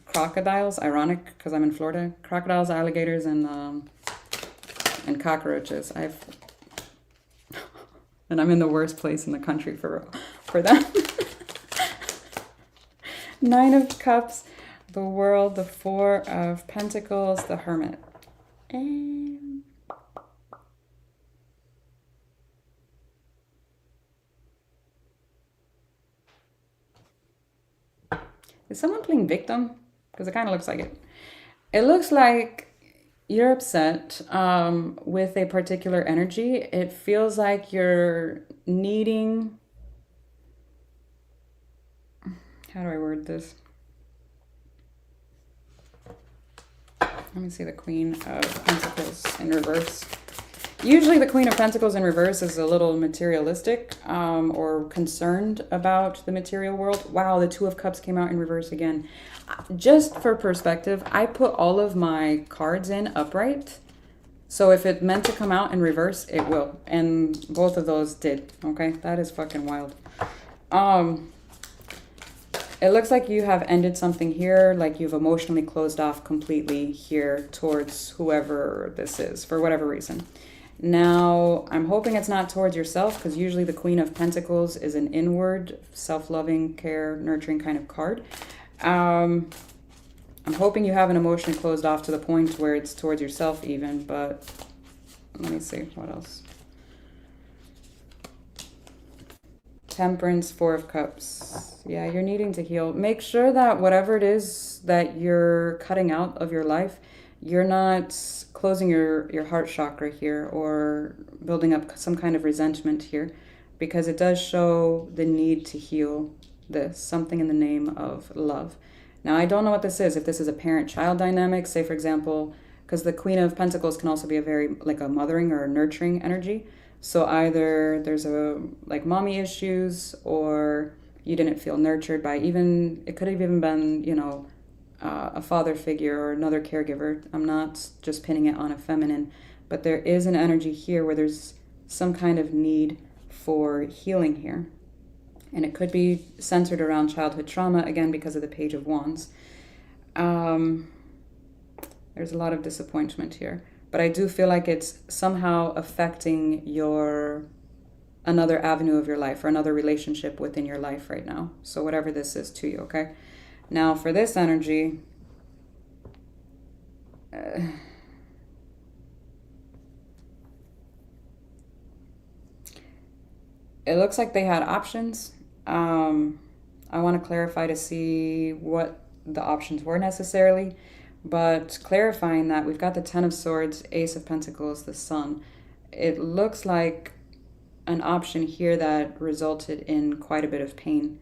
crocodiles. Ironic, because I'm in Florida. Crocodiles, alligators, and cockroaches. And I'm in the worst place in the country for that. Nine of Cups, the World, the Four of Pentacles, the Hermit. And is someone playing victim? Because it kind of looks like it. It looks like you're upset with a particular energy. It feels like you're needing... How do I word this? Let me see the Queen of Pentacles in reverse. Usually the Queen of Pentacles in reverse is a little materialistic or concerned about the material world. Wow, the Two of Cups came out in reverse again. Just for perspective, I put all of my cards in upright. So if it meant to come out in reverse, it will. And both of those did. Okay, that is fucking wild. It looks like you have ended something here, like you've emotionally closed off completely here towards whoever this is, for whatever reason. Now, I'm hoping it's not towards yourself, because usually the Queen of Pentacles is an inward, self-loving, care, nurturing kind of card. I'm hoping you haven't emotionally closed off to the point where it's towards yourself even, but let me see, what else? Temperance, Four of Cups. Yeah, you're needing to heal. Make sure that whatever it is that you're cutting out of your life, you're not closing your heart chakra here or building up some kind of resentment here, because it does show the need to heal this, something in the name of love. Now, I don't know what this is. If this is a parent-child dynamic, say, for example, because the Queen of Pentacles can also be a very, like a mothering or a nurturing energy. So either there's a, like, mommy issues, or you didn't feel nurtured by even, it could have even been, you know, a father figure or another caregiver. I'm not just pinning it on a feminine, but there is an energy here where there's some kind of need for healing here. And it could be centered around childhood trauma, again, because of the Page of Wands. There's a lot of disappointment here. But I do feel like it's somehow affecting another avenue of your life or another relationship within your life right now. So whatever this is to you, okay? Now for this energy, it looks like they had options. I want to clarify to see what the options were necessarily, but clarifying that we've got the Ten of Swords, Ace of Pentacles, the Sun. It looks like an option here that resulted in quite a bit of pain.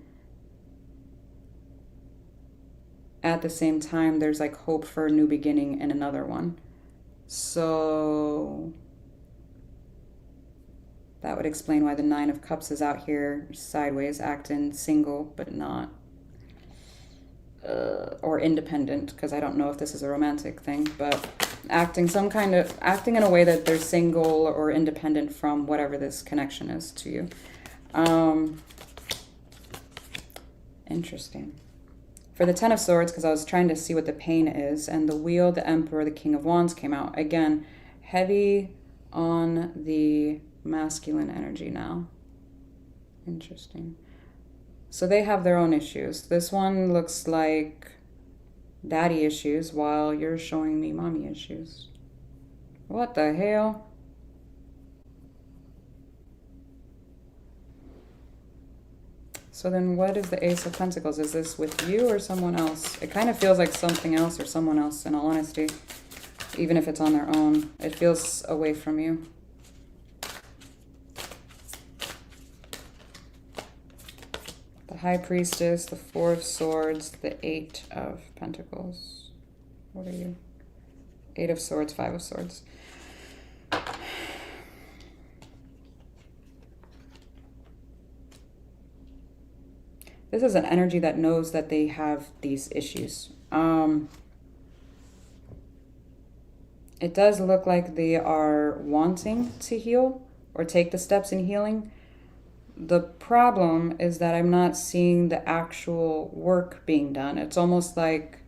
At the same time, there's like hope for a new beginning in another one. So that would explain why the Nine of Cups is out here sideways, acting single, but not, or independent, because I don't know if this is a romantic thing, but acting in a way that they're single or independent from whatever this connection is to you. Interesting. For the Ten of Swords, because I was trying to see what the pain is, and the Wheel, the Emperor, the King of Wands came out. Again, heavy on the masculine energy now. Interesting. So they have their own issues. This one looks like daddy issues, while you're showing me mommy issues. What the hell? So then what is the Ace of Pentacles? Is this with you or someone else? It kind of feels like something else or someone else, in all honesty. Even if it's on their own. It feels away from you. The High Priestess, the Four of Swords, the Eight of Pentacles. What are you? Eight of Swords, Five of Swords. This is an energy that knows that they have these issues. It does look like they are wanting to heal or take the steps in healing. The problem is that I'm not seeing the actual work being done. It's almost like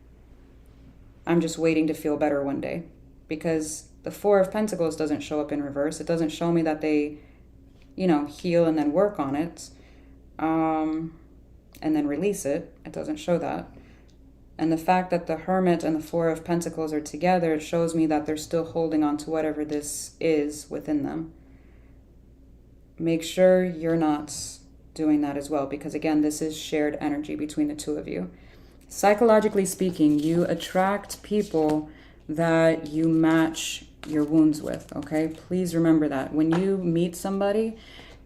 I'm just waiting to feel better one day, because the Four of Pentacles doesn't show up in reverse. It doesn't show me that they, heal and then work on it. And then release it. It doesn't show that. And the fact that the Hermit and the Four of Pentacles are together, it shows me that they're still holding on to whatever this is within them. Make sure you're not doing that as well, because again, this is shared energy between the two of you. Psychologically speaking, you attract people that you match your wounds with, okay? Please remember that. When you meet somebody,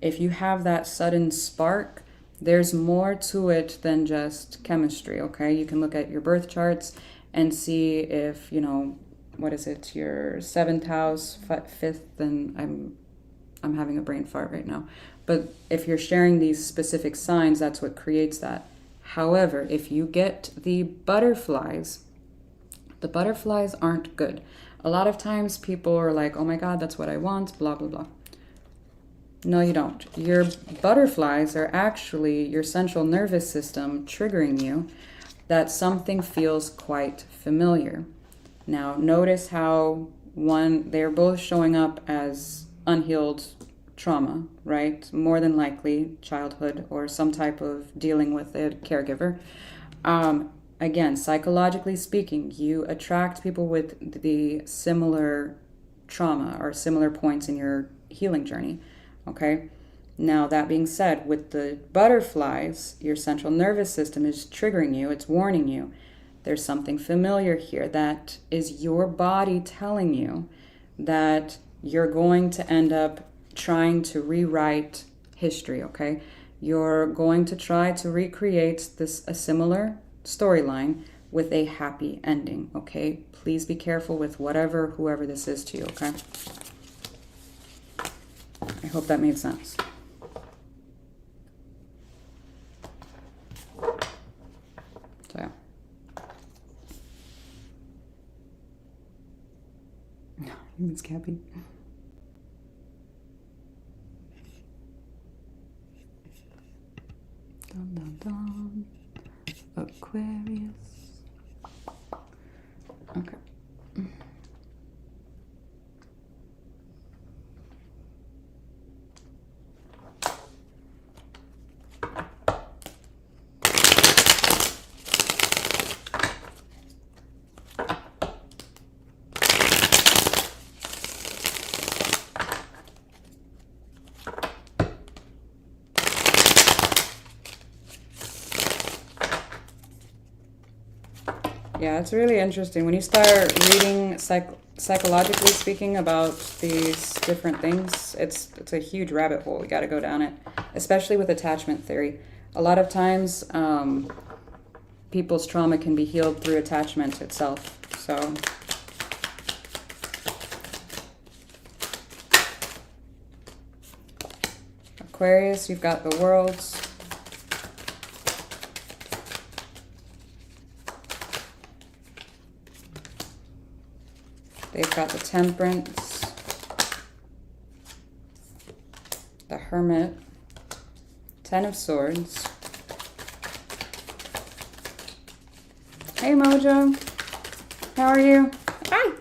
if you have that sudden spark, there's more to it than just chemistry, okay? You can look at your birth charts and see if, what is it, your 7th house, 5th, and I'm having a brain fart right now. But if you're sharing these specific signs, that's what creates that. However, if you get the butterflies aren't good. A lot of times people are like, oh my God, that's what I want, blah, blah, blah. No, you don't. Your butterflies are actually your central nervous system triggering you that something feels quite familiar. Now, notice how they're both showing up as unhealed trauma, right? More than likely childhood or some type of dealing with a caregiver. Again, psychologically speaking, you attract people with the similar trauma or similar points in your healing journey. Okay, Now, that being said, with the butterflies, your central nervous system is triggering you. It's warning you. There's something familiar here that is your body telling you that you're going to end up trying to rewrite history, okay? You're going to try to recreate a similar storyline with a happy ending, okay? Please be careful with whoever this is to you, okay? I hope that made sense. So, yeah. It's Cappy. Dun, dun, dun. Aquarius. Okay. Yeah, it's really interesting. When you start reading psychologically speaking about these different things, it's a huge rabbit hole. We got to go down it, especially with attachment theory. A lot of times, people's trauma can be healed through attachment itself. So, Aquarius, you've got the Worlds. They've got the Temperance, the Hermit, Ten of Swords. Hey Mojo, how are you? Hi.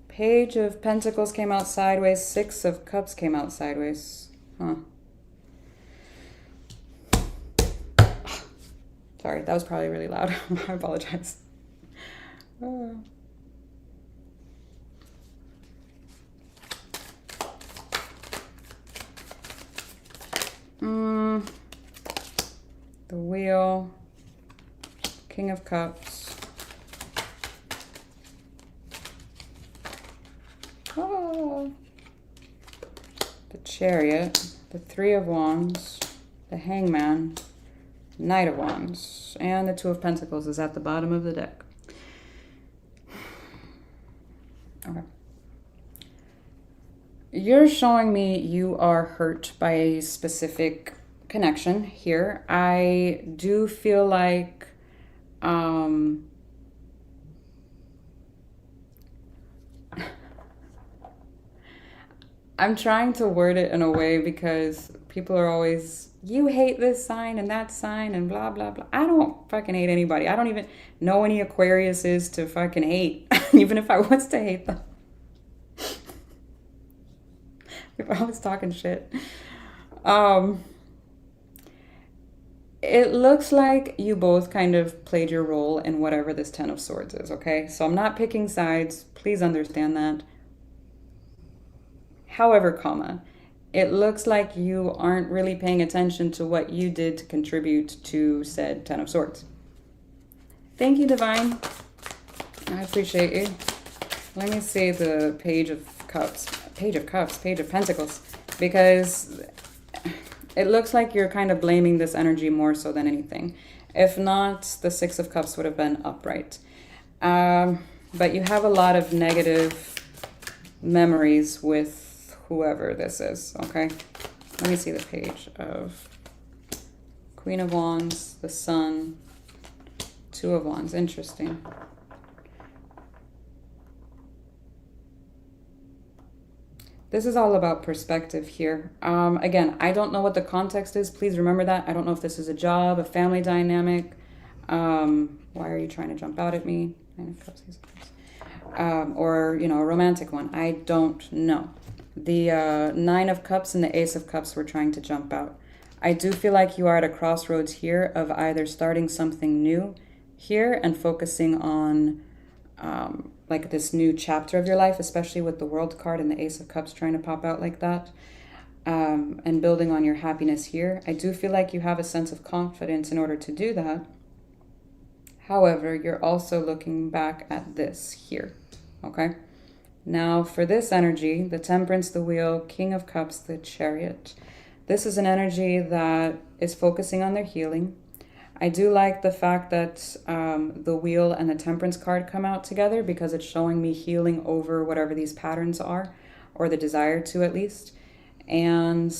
Page of Pentacles came out sideways, Six of Cups came out sideways. Huh. Sorry, that was probably really loud. I apologize. The Wheel, King of Cups. Oh. The Chariot, the Three of Wands, the Hangman, Knight of Wands, and the Two of Pentacles is at the bottom of the deck. Okay. You're showing me you are hurt by a specific connection here. I do feel like I'm trying to word it in a way because people are always, you hate this sign and that sign and blah, blah, blah. I don't fucking hate anybody. I don't even know any Aquariuses to fucking hate, even if I was to hate them. People are always talking shit. It looks like you both kind of played your role in whatever this Ten of Swords is, okay? So I'm not picking sides. Please understand that. However, it looks like you aren't really paying attention to what you did to contribute to said Ten of Swords. Thank you, Divine. I appreciate you. Let me see the Page of Cups, Page of Pentacles, because it looks like you're kind of blaming this energy more so than anything. If not, the Six of Cups would have been upright. But you have a lot of negative memories with whoever this is, okay? Let me see the page of Queen of Wands, the Sun, Two of Wands. Interesting. This is all about perspective here. Again, I don't know what the context is. Please remember that. I don't know if this is a job, a family dynamic. Why are you trying to jump out at me? Or, you know, a romantic one. I don't know. The Nine of Cups and the Ace of Cups were trying to jump out. I do feel like you are at a crossroads here of either starting something new here and focusing on like this new chapter of your life, especially with the World card and the Ace of Cups trying to pop out like that. and building on your happiness here. I do feel like you have a sense of confidence in order to do that. However, you're also looking back at this here, okay? Now, for this energy, the Temperance, the Wheel, King of Cups, the Chariot. This is an energy that is focusing on their healing. I do like the fact that the Wheel and the Temperance card come out together because it's showing me healing over whatever these patterns are, or the desire to at least. And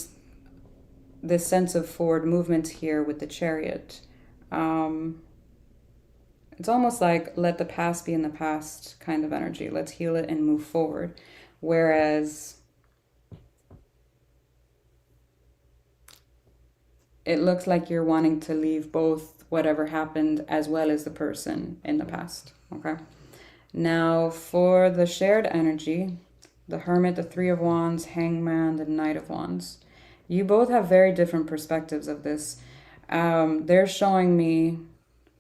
this sense of forward movement here with the Chariot. It's almost like let the past be in the past kind of energy. Let's heal it and move forward. Whereas it looks like you're wanting to leave both whatever happened as well as the person in the past. Okay. Now for the shared energy, the Hermit, the Three of Wands, Hangman, the Knight of Wands. You both have very different perspectives of this. They're showing me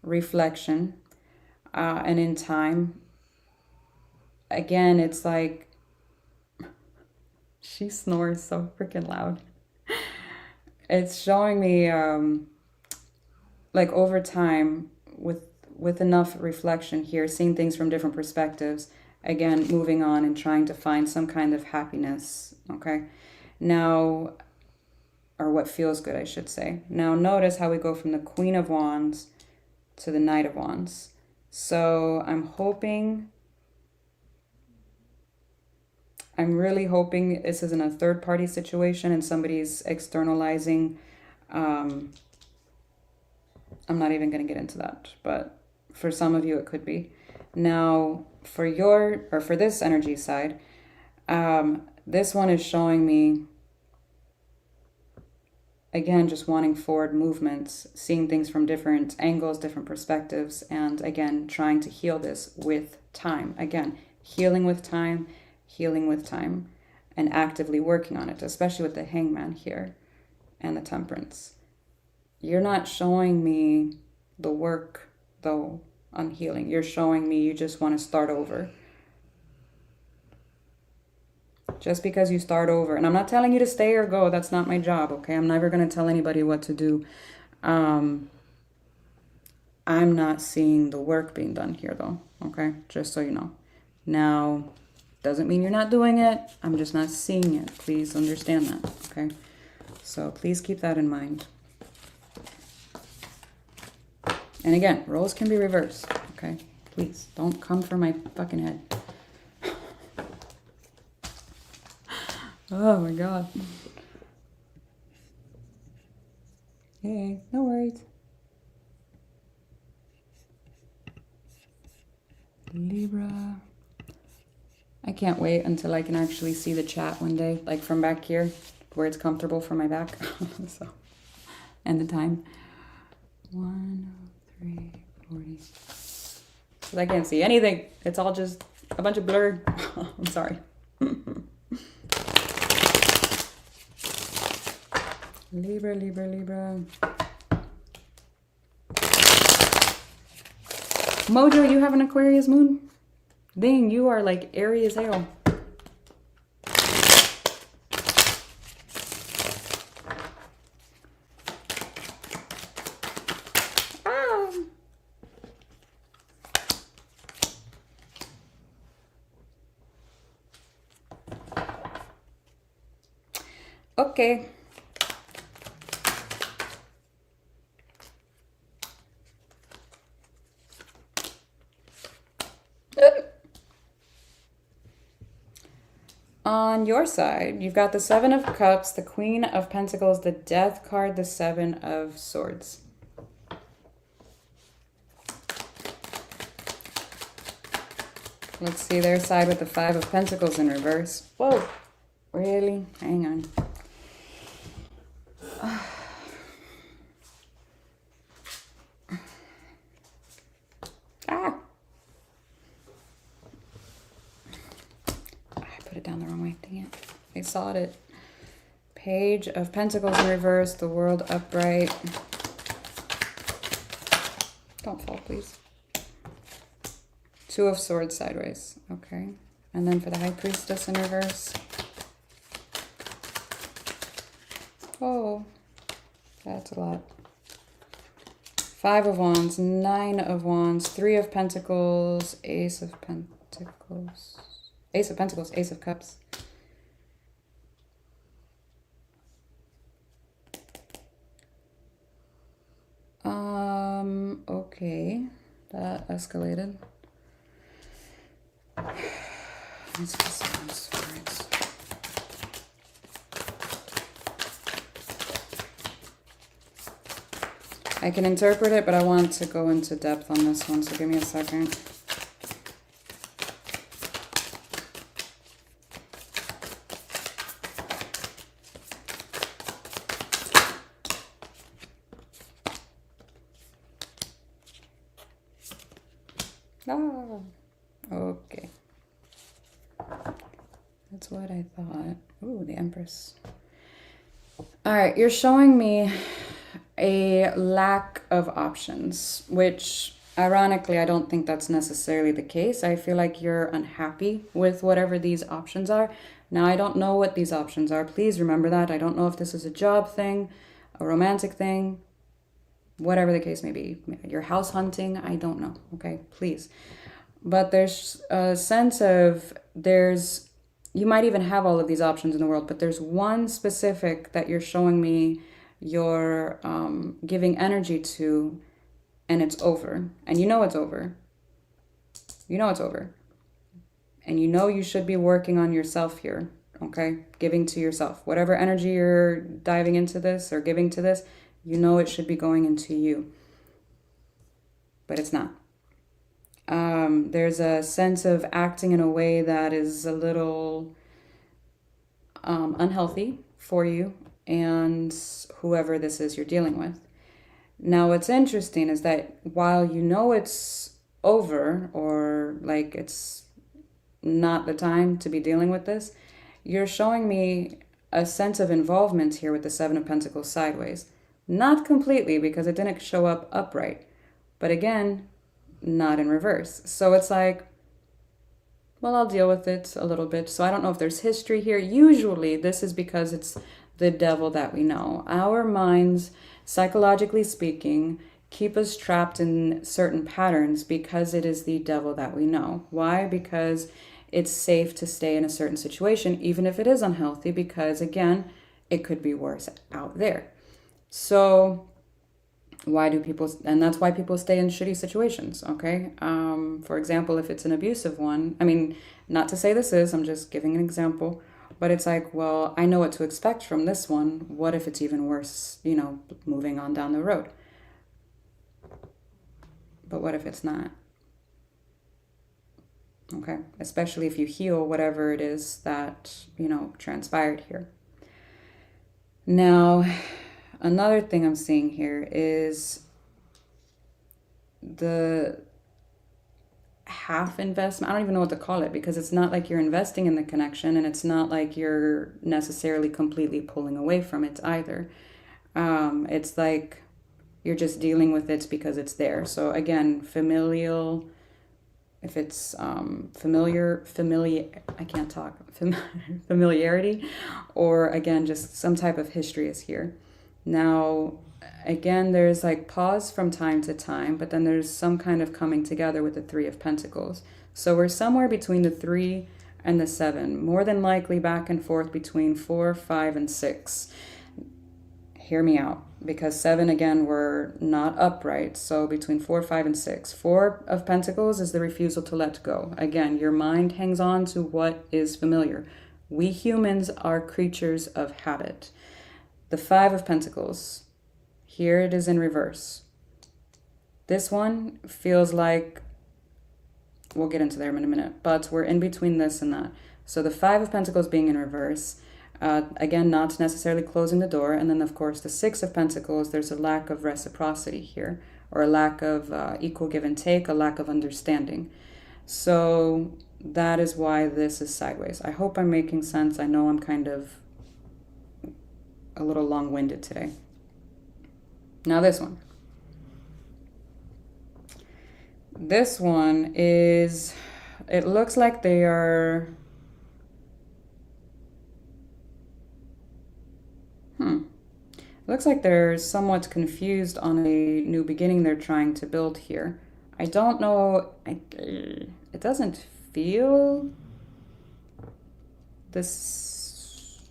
reflection. And in time, again, it's like, she snores so freaking loud. It's showing me, like over time, with enough reflection here, seeing things from different perspectives, again, moving on and trying to find some kind of happiness, okay? Now, or what feels good, I should say. Now, notice how we go from the Queen of Wands to the Knight of Wands. So I'm really hoping this isn't a third party situation and somebody's externalizing. I'm not even going to get into that, but for some of you it could be. Now for this energy side, this one is showing me, again, just wanting forward movements, seeing things from different angles, different perspectives, and again, trying to heal this with time. Again, healing with time, and actively working on it, especially with the Hangman here and the Temperance. You're not showing me the work, though, on healing. You're showing me you just want to start over. Just because you start over. And I'm not telling you to stay or go. That's not my job, okay? I'm never going to tell anybody what to do. I'm not seeing the work being done here, though, okay? Just so you know. Now, doesn't mean you're not doing it. I'm just not seeing it. Please understand that, okay? So please keep that in mind. And again, roles can be reversed, okay? Please, don't come for my fucking head. Oh my God. Hey, no worries. Libra. I can't wait until I can actually see the chat one day, like from back here, where it's comfortable for my back. So, and the time. 1:03:40. Because I can't see anything. It's all just a bunch of blur. I'm sorry. Libra, Libra, Libra. Mojo, you have an Aquarius moon? Dang, you are like airy as hell. Okay. On your side, you've got the Seven of Cups, the Queen of Pentacles, the Death card, the Seven of Swords. Let's see their side with the Five of Pentacles in reverse. Whoa, really? Hang on. Down the wrong way. Dang it. I saw it. Page of Pentacles in reverse. The World upright. Don't fall, please. Two of Swords sideways. Okay. And then for the High Priestess in reverse. Oh, that's a lot. 5 of Wands, 9 of Wands, 3 of Pentacles, Ace of Pentacles, Ace of Pentacles, Ace of Cups. Okay, that escalated. Let's get some swords. I can interpret it, but I want to go into depth on this one, so give me a second. Ah, okay. That's what I thought. Ooh, the Empress. All right, you're showing me a lack of options, which ironically, I don't think that's necessarily the case. I feel like you're unhappy with whatever these options are. Now, I don't know what these options are. Please remember that. I don't know if this is a job thing, a romantic thing, whatever the case may be. You're house hunting. I don't know. Okay, please. But there's a sense of you might even have all of these options in the world, but there's one specific that you're showing me you're giving energy to, and it's over. And you know it's over. You know it's over. And you know you should be working on yourself here, okay? Giving to yourself. Whatever energy you're diving into this or giving to this, you know it should be going into you. But it's not. There's a sense of acting in a way that is a little unhealthy for you and whoever this is you're dealing with. Now, what's interesting is that while you know it's over, or like it's not the time to be dealing with this, you're showing me a sense of involvement here with the 7 of Pentacles sideways. Not completely, because it didn't show up upright. But again, not in reverse. So it's like, well, I'll deal with it a little bit. So I don't know if there's history here. Usually this is because it's the devil that we know. Our minds, psychologically speaking, keep us trapped in certain patterns because it is the devil that we know. Why? Because it's safe to stay in a certain situation, even if it is unhealthy, because again, it could be worse out there. So why do people, and that's why people stay in shitty situations, okay? For example, if it's an abusive one, I mean, not to say this is, I'm just giving an example, but it's like, well, I know what to expect from this one. What if it's even worse, moving on down the road? But what if it's not? Okay, especially if you heal whatever it is that, transpired here. Now, another thing I'm seeing here is the half investment. I don't even know what to call it, because it's not like you're investing in the connection, and it's not like you're necessarily completely pulling away from it either. It's like you're just dealing with it because it's there. So again, familial, if it's I can't talk, familiarity, or again, just some type of history is here. Now, again, there's like pause from time to time, but then there's some kind of coming together with the 3 of Pentacles. So we're somewhere between the 3 and the 7, more than likely back and forth between 4, 5, and 6. Hear me out, because 7, again, we're not upright. So between 4, 5, and 6. 4 of Pentacles is the refusal to let go. Again, your mind hangs on to what is familiar. We humans are creatures of habit. The 5 of Pentacles, here it is in reverse. This one feels like, we'll get into there in a minute, but we're in between this and that. So the 5 of Pentacles being in reverse, again, not necessarily closing the door. And then, of course, the 6 of Pentacles, there's a lack of reciprocity here, or a lack of equal give and take, a lack of understanding. So that is why this is sideways. I hope I'm making sense. I know I'm kind of a little long-winded today. Now this one. This one is, it looks like they are, It looks like they're somewhat confused on a new beginning they're trying to build here. I don't know, it doesn't feel this,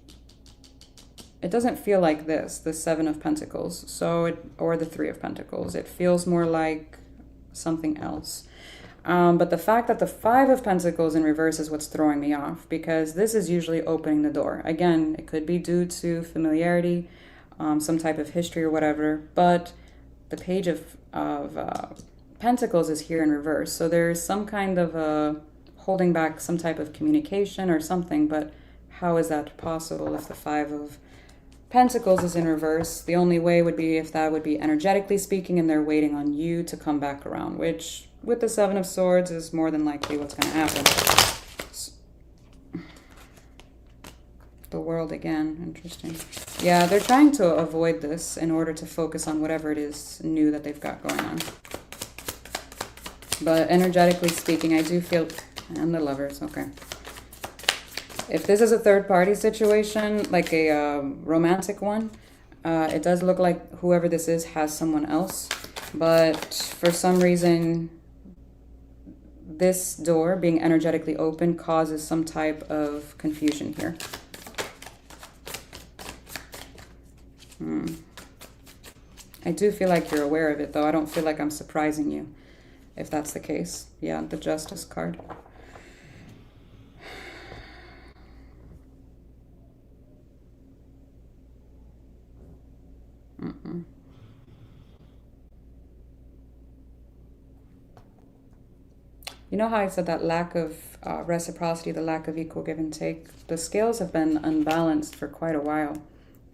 it doesn't feel like this, the Seven of Pentacles, or the Three of Pentacles. It feels more like something else. But the fact that the Five of Pentacles in reverse is what's throwing me off, because this is usually opening the door. Again, it could be due to familiarity, some type of history or whatever, but the Page of Pentacles is here in reverse. So there's some kind of holding back some type of communication or something, but how is that possible if the Five of Pentacles is in reverse? The only way would be if that would be energetically speaking and they're waiting on you to come back around, which with the Seven of Swords is more than likely what's going to happen. The World again, interesting. Yeah, they're trying to avoid this in order to focus on whatever it is new that they've got going on. But energetically speaking, I do feel, and the Lovers, okay. If this is a third party situation, like a romantic one, it does look like whoever this is has someone else. But for some reason, this door being energetically open causes some type of confusion here. I do feel like you're aware of it, though. I don't feel like I'm surprising you, if that's the case. Yeah, the Justice card. You know how I said that lack of reciprocity, the lack of equal give and take? The scales have been unbalanced for quite a while.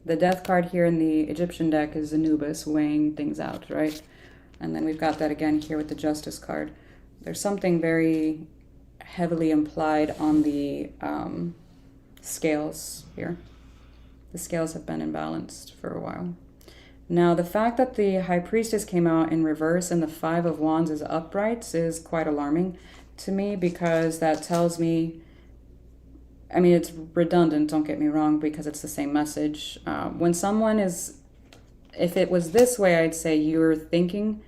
The Death card here in the Egyptian deck is Anubis weighing things out, right? And then we've got that again here with the Justice card. There's something very heavily implied on the scales here. The scales have been imbalanced for a while. Now, the fact that the High Priestess came out in reverse and the Five of Wands is upright is quite alarming to me, because that tells me, I mean, it's redundant, don't get me wrong, because it's the same message. When someone is, if it was this way, I'd say you're thinking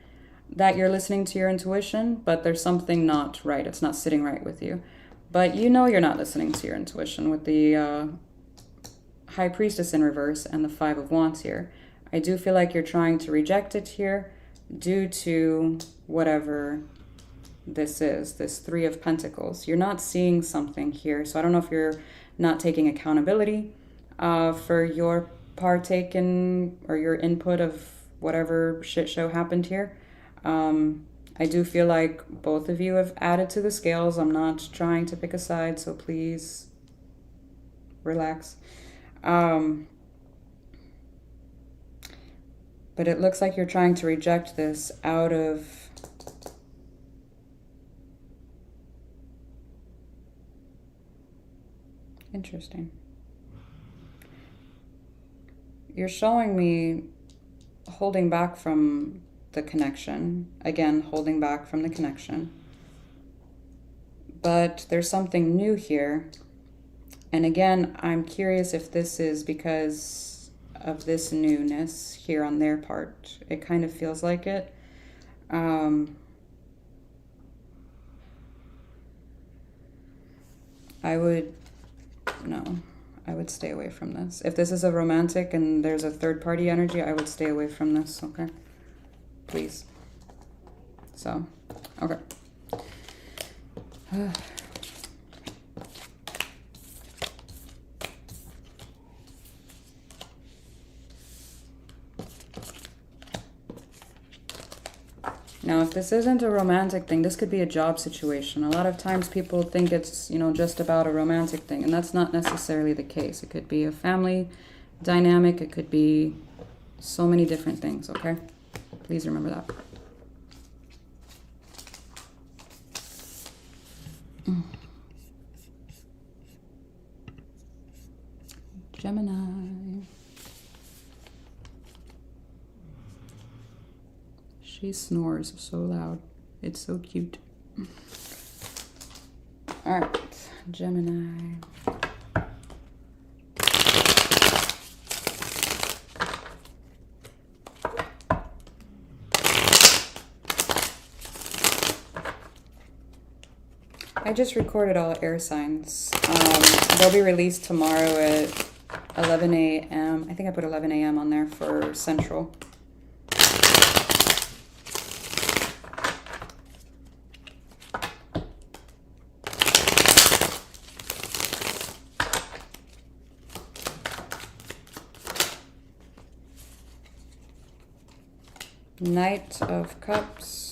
that you're listening to your intuition, but there's something not right. It's not sitting right with you. But you know you're not listening to your intuition with the High Priestess in reverse and the Five of Wands here. I do feel like you're trying to reject it here due to whatever this is, this Three of Pentacles. You're not seeing something here. So I don't know if you're not taking accountability for your partake in, or your input of whatever shit show happened here. I do feel like both of you have added to the scales. I'm not trying to pick a side, so please relax. But it looks like you're trying to reject this out of interesting. You're showing me holding back from the connection. Again, holding back from the connection. But there's something new here. And again, I'm curious if this is because of this newness here on their part. It kind of feels like it. I would stay away from this. If this is a romantic and there's a third party energy, I would stay away from this, okay? Please. So, okay. Now, if this isn't a romantic thing, this could be a job situation. A lot of times people think it's, just about a romantic thing, and that's not necessarily the case. It could be a family dynamic. It could be so many different things, okay? Please remember that. Gemini. She snores so loud. It's so cute. All right, Gemini. I just recorded all air signs. They'll be released tomorrow at 11 a.m. I think I put 11 a.m. on there for Central. Knight of Cups.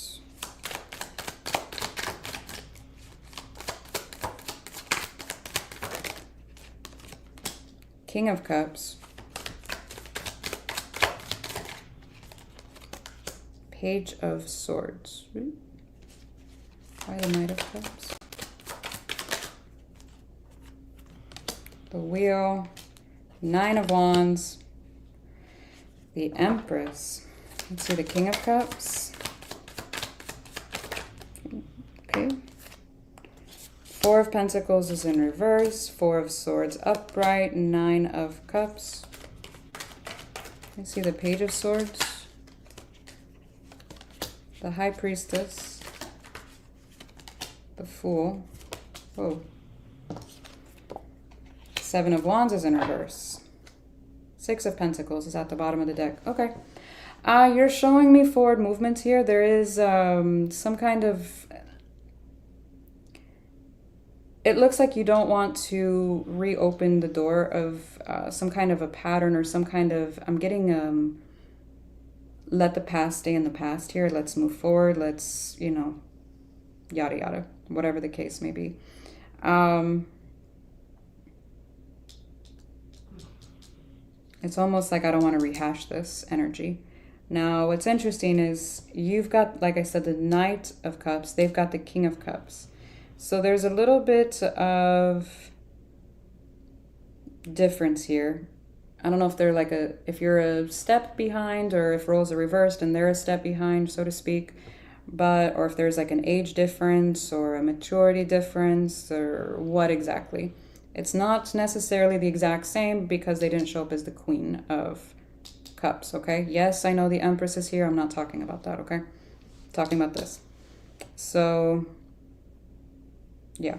King of Cups. Page of Swords. Why the Knight of Cups? The Wheel. Nine of Wands. The Empress. Let's see, the King of Cups. Okay. Four of Pentacles is in reverse. Four of Swords upright. Nine of Cups. Let's see the Page of Swords. The High Priestess. The Fool. Whoa. Seven of Wands is in reverse. Six of Pentacles is at the bottom of the deck. Okay. You're showing me forward movement here. There is some kind of... It looks like you don't want to reopen the door of some kind of a pattern or some kind of... I'm getting... let the past stay in the past here. Let's move forward. Let's, you know, yada yada. Whatever the case may be. It's almost like I don't want to rehash this energy. Now, what's interesting is you've got, like I said, the Knight of Cups. They've got the King of Cups. So there's a little bit of difference here. I don't know if they're like if you're a step behind or if roles are reversed and they're a step behind, so to speak. Or if there's like an age difference or a maturity difference or what exactly. It's not necessarily the exact same because they didn't show up as the Queen of Cups, okay? Yes, I know the Empress is here. I'm not talking about that, okay? I'm talking about this. So, yeah.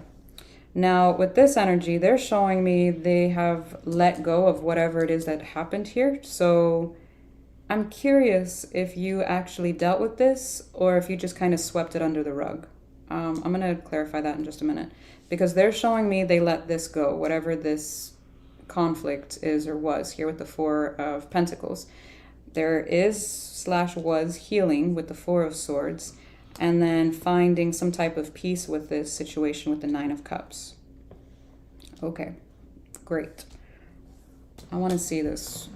Now, with this energy, they're showing me they have let go of whatever it is that happened here. So, I'm curious if you actually dealt with this or if you just kind of swept it under the rug. I'm going to clarify that in just a minute. Because they're showing me they let this go, whatever this conflict is or was here with the Four of Pentacles. There is / was healing with the Four of Swords and then finding some type of peace with this situation with the Nine of Cups. Okay, great. I want to see this.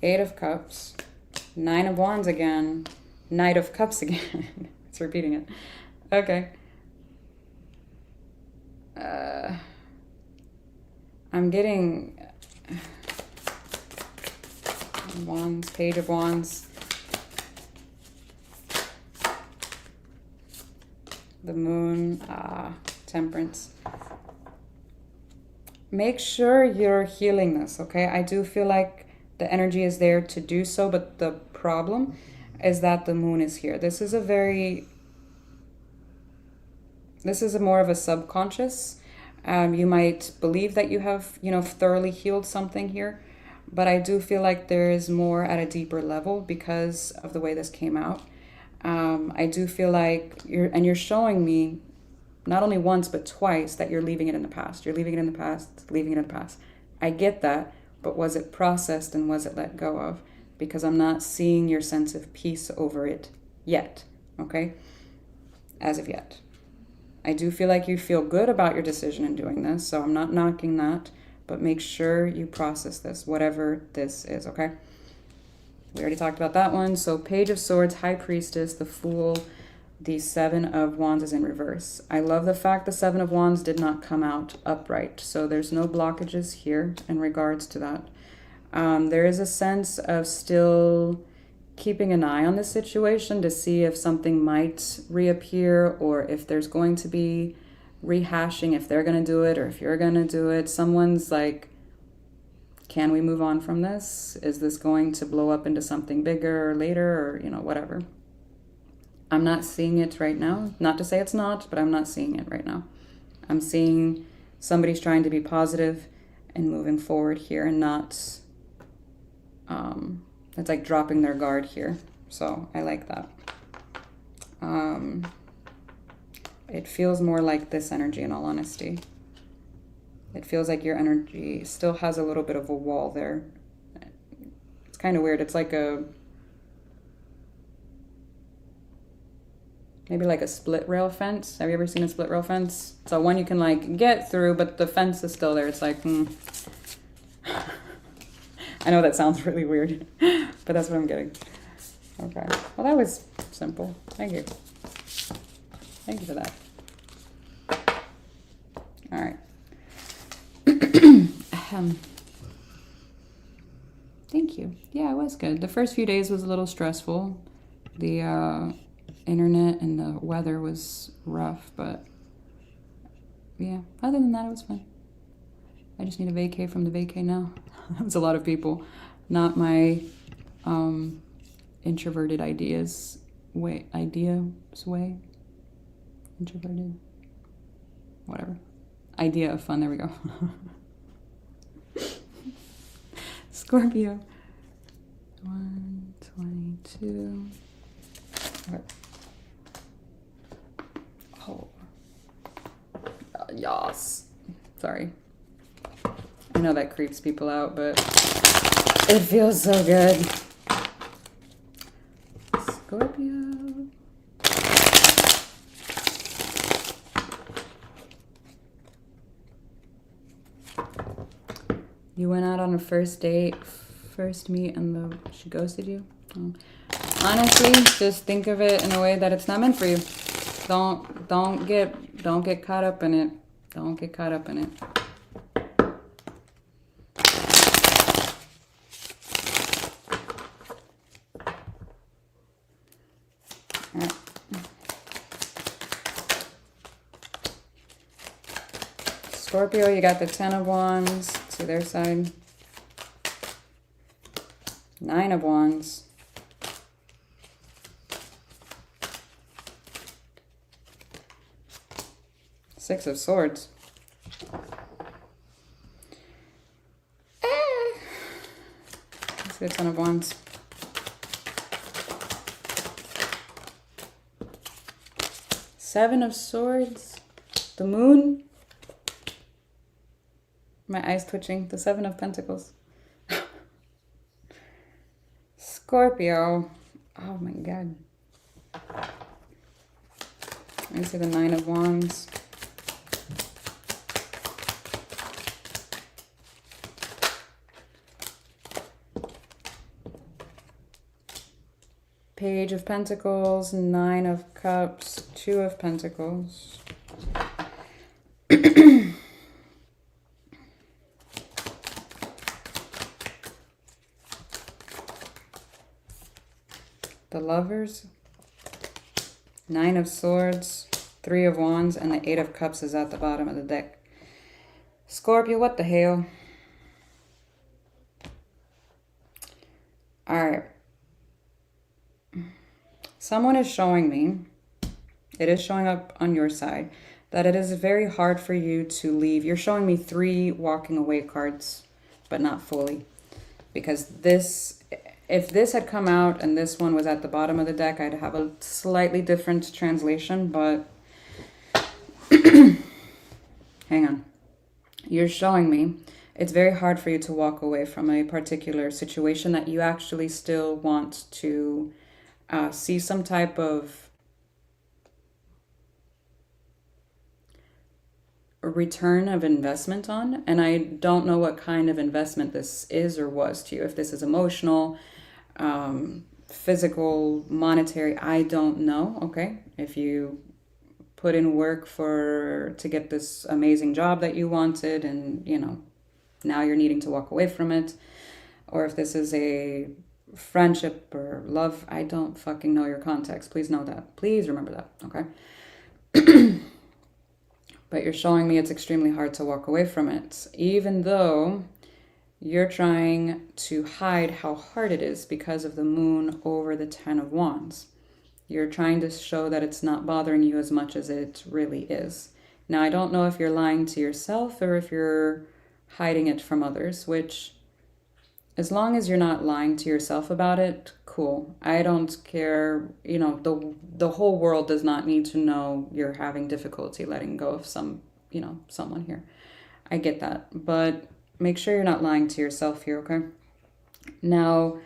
Eight of Cups, Nine of Wands again, Knight of Cups again. It's repeating it. Okay. I'm getting Wands, Page of Wands, the Moon, Temperance. Make sure you're healing this, okay? I do feel like the energy is there to do so, but the problem is that the Moon is here. This is more of a subconscious. You might believe that you have, thoroughly healed something here, but I do feel like there is more at a deeper level because of the way this came out. I do feel like you're showing me not only once, but twice that you're leaving it in the past. You're leaving it in the past, leaving it in the past. I get that, but was it processed and was it let go of? Because I'm not seeing your sense of peace over it yet, okay? As of yet. I do feel like you feel good about your decision in doing this, so I'm not knocking that, but make sure you process this, whatever this is, okay? We already talked about that one. So Page of Swords, High Priestess, the Fool, the Seven of Wands is in reverse. I love the fact the Seven of Wands did not come out upright, so there's no blockages here in regards to that. There is a sense of still keeping an eye on the situation to see if something might reappear or if there's going to be rehashing, if they're going to do it or if you're going to do it. Someone's like Can we move on from this? Is this going to blow up into something bigger or later, or, you know, whatever? I'm not seeing it right now. Not to say it's not, but I'm not seeing it right now. I'm seeing somebody's trying to be positive and moving forward here, and not, it's like dropping their guard here. So I like that. It feels more like this energy, in all honesty. It feels like your energy still has a little bit of a wall there. It's kind of weird. It's like maybe like a split rail fence. Have you ever seen a split rail fence? So one you can like get through, but the fence is still there. It's like, I know that sounds really weird, but that's what I'm getting. Okay. Well, that was simple. Thank you. Thank you for that. All right. Thank you. Yeah, it was good. The first few days was a little stressful. The internet and the weather was rough, but yeah, other than that, it was fun. I just need a vacay from the vacay now. That's a lot of people. Not my introverted ideas way. Introverted. Whatever. Idea of fun. There we go. Scorpio. 122. Okay. Oh. Yas. Sorry. I know that creeps people out, but it feels so good. Scorpio. You went out on a first date, first meet, and she ghosted you? Oh. Honestly, just think of it in a way that it's not meant for you. Don't get caught up in it. Don't get caught up in it. All right. Scorpio, you got the 10 of Wands to their side. 9 of Wands. Six of Swords. Let's see the 10 of Wands. Seven of Swords. The Moon. My eyes twitching. The 7 of Pentacles. Scorpio. Oh my God. Let me see the 9 of Wands. Page of Pentacles, 9 of Cups, 2 of Pentacles. The Lovers, 9 of Swords, 3 of Wands, and the 8 of Cups is at the bottom of the deck. Scorpio, what the hell? All right. Someone is showing me, it is showing up on your side, that it is very hard for you to leave. You're showing me 3 walking away cards, but not fully. Because this, if this had come out and this one was at the bottom of the deck, I'd have a slightly different translation, but hang on. You're showing me it's very hard for you to walk away from a particular situation that you actually still want to see some type of return of investment on. And I don't know what kind of investment this is or was to you. If this is emotional, physical, monetary, I don't know. Okay. If you put in work to get this amazing job that you wanted and, you know, now you're needing to walk away from it. Or if this is a friendship or love, I don't fucking know your context. Please know that. Please remember that, okay? But you're showing me it's extremely hard to walk away from it. Even though you're trying to hide how hard it is because of the moon over the 10 of Wands. You're trying to show that it's not bothering you as much as it really is. Now, I don't know if you're lying to yourself or if you're hiding it from others, which, as long as you're not lying to yourself about it, cool. I don't care. You know, the whole world does not need to know you're having difficulty letting go of someone here. I get that. But make sure you're not lying to yourself here, okay? Now,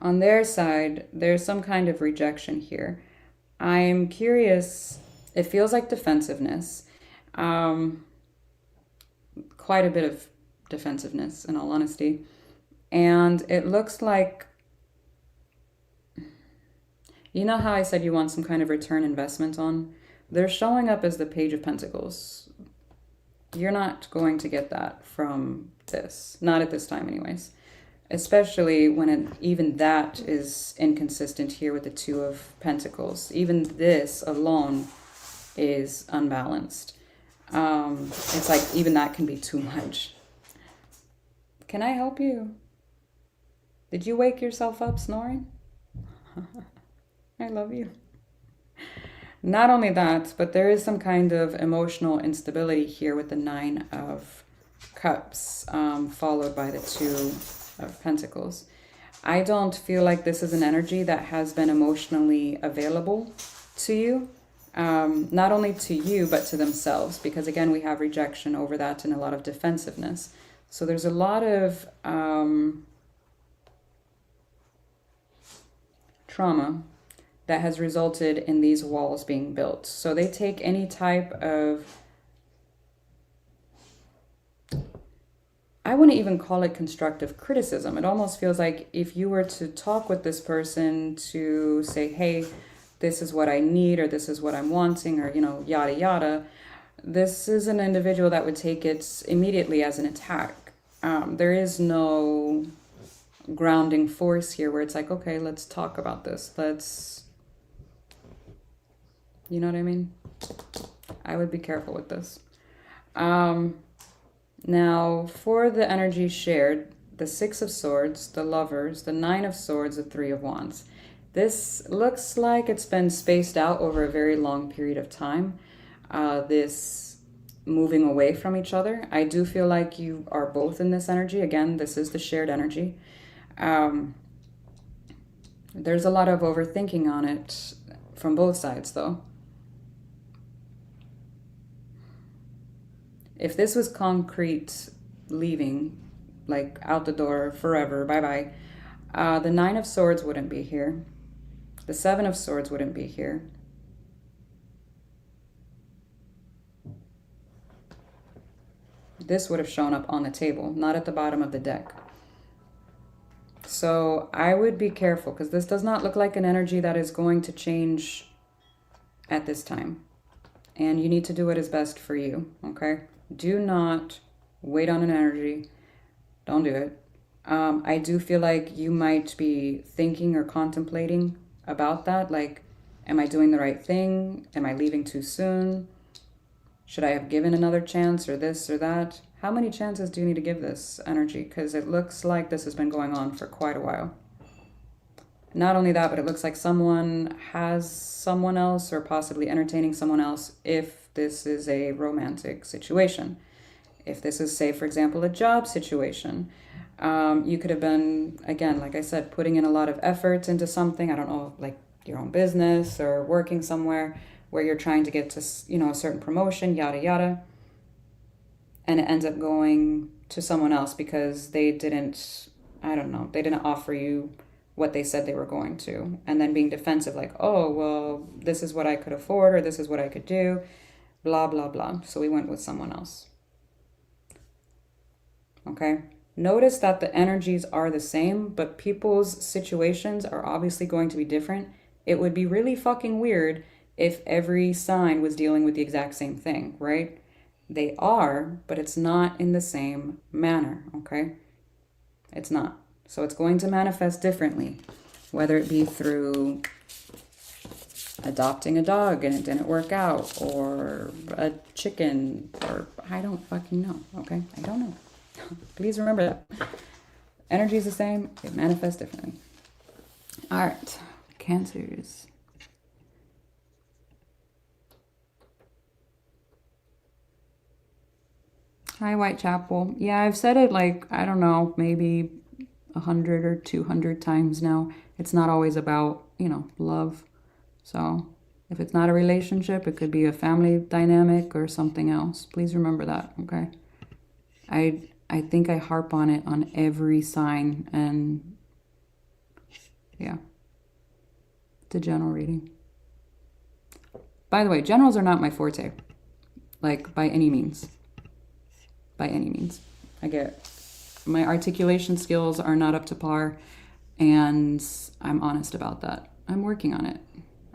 on their side, there's some kind of rejection here. I'm curious. It feels like defensiveness. Quite a bit of defensiveness, in all honesty. And it looks like, you know how I said you want some kind of return investment on? They're showing up as the Page of Pentacles. You're not going to get that from this. Not at this time anyways. Especially when even that is inconsistent here with the Two of Pentacles. Even this alone is unbalanced. It's like even that can be too much. Can I help you? Did you wake yourself up snoring? I love you. Not only that, but there is some kind of emotional instability here with the Nine of Cups, followed by the Two of Pentacles. I don't feel like this is an energy that has been emotionally available to you. Not only to you, but to themselves. Because again, we have rejection over that and a lot of defensiveness. So there's a lot of trauma that has resulted in these walls being built. So they take any type of, I wouldn't even call it constructive criticism. It almost feels like if you were to talk with this person to say, hey, this is what I need, or this is what I'm wanting, or, you know, yada, yada. This is an individual that would take it immediately as an attack. There is no grounding force here where it's like, okay, let's talk about this. You know what I mean? I would be careful with this. Now, for the energy shared, the Six of Swords, the Lovers, the Nine of Swords, the Three of Wands. This looks like it's been spaced out over a very long period of time. This moving away from each other. I do feel like you are both in this energy. Again, this is the shared energy. There's a lot of overthinking on it from both sides, though. If this was concrete leaving, like out the door forever, bye-bye, the Nine of Swords wouldn't be here. The Seven of Swords wouldn't be here. This would have shown up on the table, not at the bottom of the deck. So I would be careful, because this does not look like an energy that is going to change at this time. And you need to do what is best for you, okay? Do not wait on an energy. Don't do it. I do feel like you might be thinking or contemplating about that. Like, am I doing the right thing? Am I leaving too soon? Should I have given another chance, or this or that? How many chances do you need to give this energy? Because it looks like this has been going on for quite a while. Not only that, but it looks like someone has someone else, or possibly entertaining someone else, if this is a romantic situation. If this is, say, for example, a job situation, you could have been, again, like I said, putting in a lot of effort into something. I don't know, like your own business or working somewhere where you're trying to get to, you know, a certain promotion, yada, yada. And it ends up going to someone else because they didn't, I don't know, they didn't offer you what they said they were going to. And then being defensive, like, oh, well, this is what I could afford, or this is what I could do, blah, blah, blah. So we went with someone else. Okay? Notice that the energies are the same, but people's situations are obviously going to be different. It would be really fucking weird if every sign was dealing with the exact same thing, right? They are, but it's not in the same manner, okay? It's not. So it's going to manifest differently, whether it be through adopting a dog and it didn't work out, or a chicken, or I don't fucking know, okay? I don't know. Please remember that. Energy is the same, it manifests differently. All right, Cancers. Hi, Whitechapel. Yeah, I've said it like, I don't know, maybe 100 or 200 times now. It's not always about, you know, love. So if it's not a relationship, it could be a family dynamic or something else. Please remember that, okay? I think I harp on it on every sign, and yeah. It's a general reading. By the way, generals are not my forte. Like, by any means. By any means. My articulation skills are not up to par, and I'm honest about that. I'm working on it.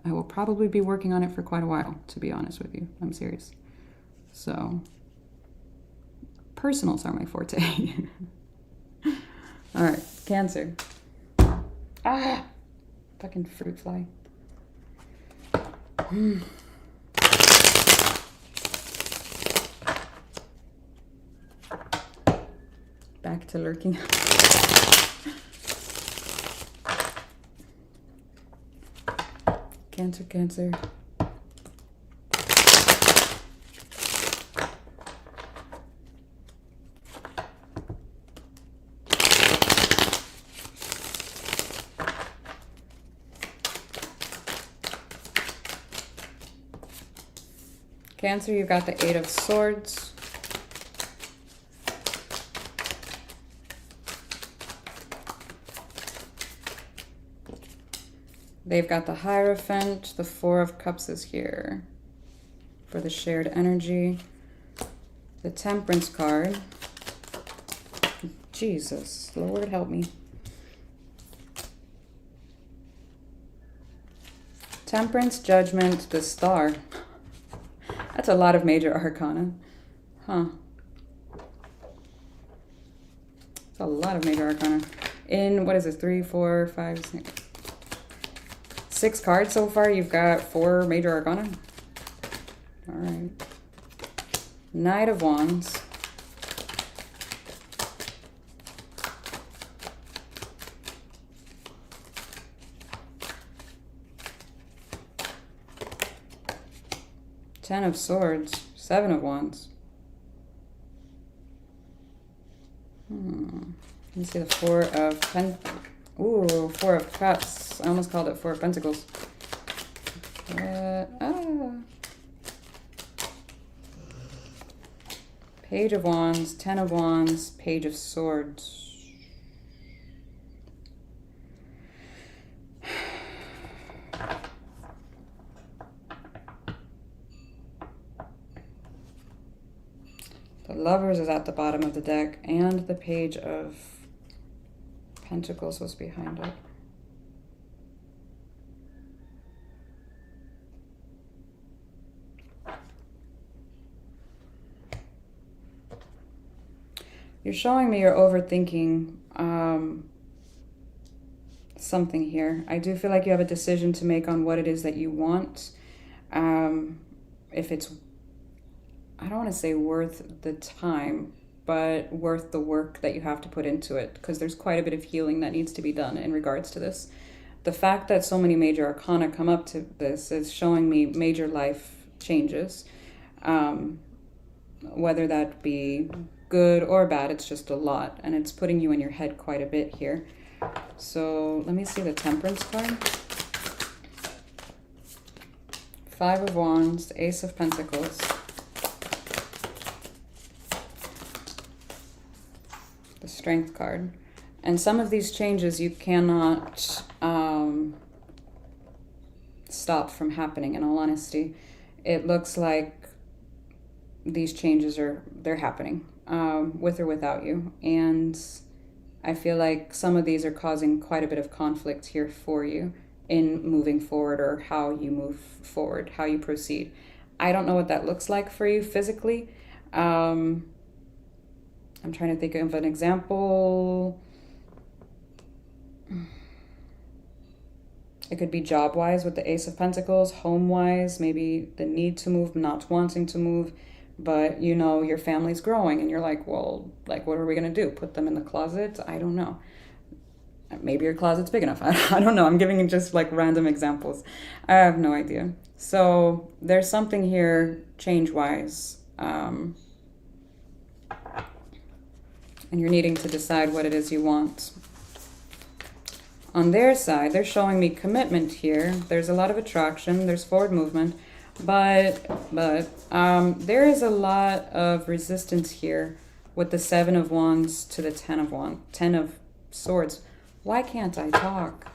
I will probably be working on it for quite a while, to be honest with you. I'm serious. So, personals are my forte. All right, Cancer. Ah! Fucking fruit fly. Back to lurking. Cancer, Cancer. Cancer, you've got the Eight of Swords. They've got the Hierophant. The Four of Cups is here for the shared energy. The Temperance card. Jesus, Lord help me. Temperance, Judgment, the Star. That's a lot of major arcana. Huh. It's a lot of major arcana. In, what is this, 3, 4, 5, 6 cards so far? You've got 4 major arcana? All right. Knight of Wands. Ten of Swords, Seven of Wands. Let me see the Four of Four of Cups. I almost called it Four of Pentacles. Page of Wands, Ten of Wands, Page of Swords. The Lovers is at the bottom of the deck, and the Page of Pentacles was behind it. You're showing me you're overthinking something here. I do feel like you have a decision to make on what it is that you want. If it's, I don't want to say worth the time, but worth the work that you have to put into it, because there's quite a bit of healing that needs to be done in regards to this. The fact that so many major arcana come up to this is showing me major life changes. Whether that be good or bad, it's just a lot, and it's putting you in your head quite a bit here. So let me see the Temperance card. Five of Wands, Ace of Pentacles. The Strength card. And some of these changes you cannot stop from happening, in all honesty. It looks like these changes they're happening with or without you. And I feel like some of these are causing quite a bit of conflict here for you in moving forward, or how you move forward, how you proceed. I don't know what that looks like for you physically. I'm trying to think of an example. It could be job-wise with the Ace of Pentacles, home-wise, maybe the need to move, not wanting to move, but you know your family's growing and you're like, well, like, what are we going to do? Put them in the closet? I don't know. Maybe your closet's big enough. I don't know. I'm giving you just like random examples. I have no idea. So there's something here change wise. And you're needing to decide what it is you want. On their side, they're showing me commitment here. There's a lot of attraction. There's forward movement. But there is a lot of resistance here with the Seven of Wands to the Ten of Swords. Why can't I talk?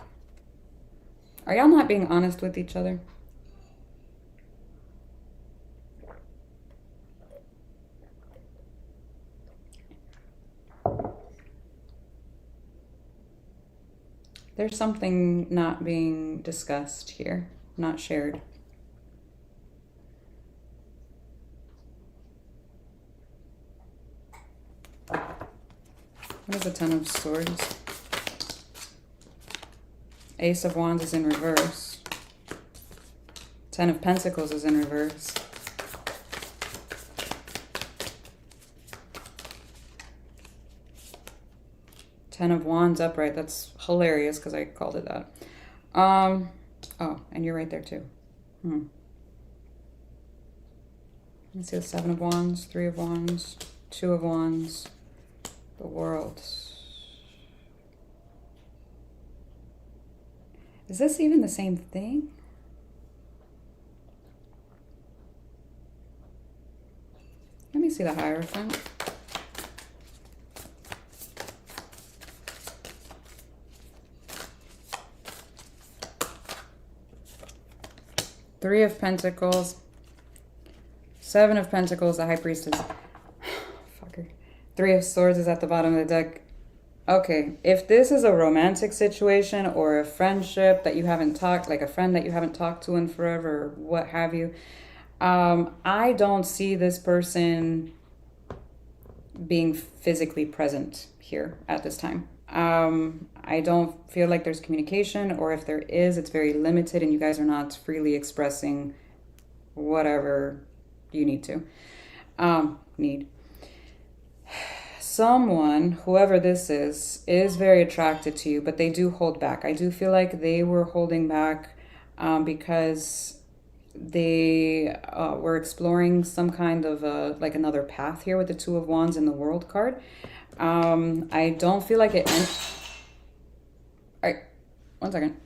Are y'all not being honest with each other? There's something not being discussed here, not shared. What is the Ten of Swords? Ace of Wands is in reverse. Ten of Pentacles is in reverse. Ten of Wands upright. That's hilarious because I called it that. Oh, and you're right there too. Let's see the Seven of Wands, Three of Wands, Two of Wands, the World. Is this even the same thing? Let me see the Hierophant. Three of Pentacles, Seven of Pentacles, the High Priestess. Fucker. Three of Swords is at the bottom of the deck. Okay, if this is a romantic situation or a friendship that you haven't talked, like a friend that you haven't talked to in forever or what have you, I don't see this person being physically present here at this time. I don't feel like there's communication, or if there is, it's very limited and you guys are not freely expressing whatever you need to. Someone, whoever this is very attracted to you, but they do hold back. I do feel like they were holding back because they were exploring some kind of like another path here with the Two of Wands and the World card. I don't feel like it. All right, one second.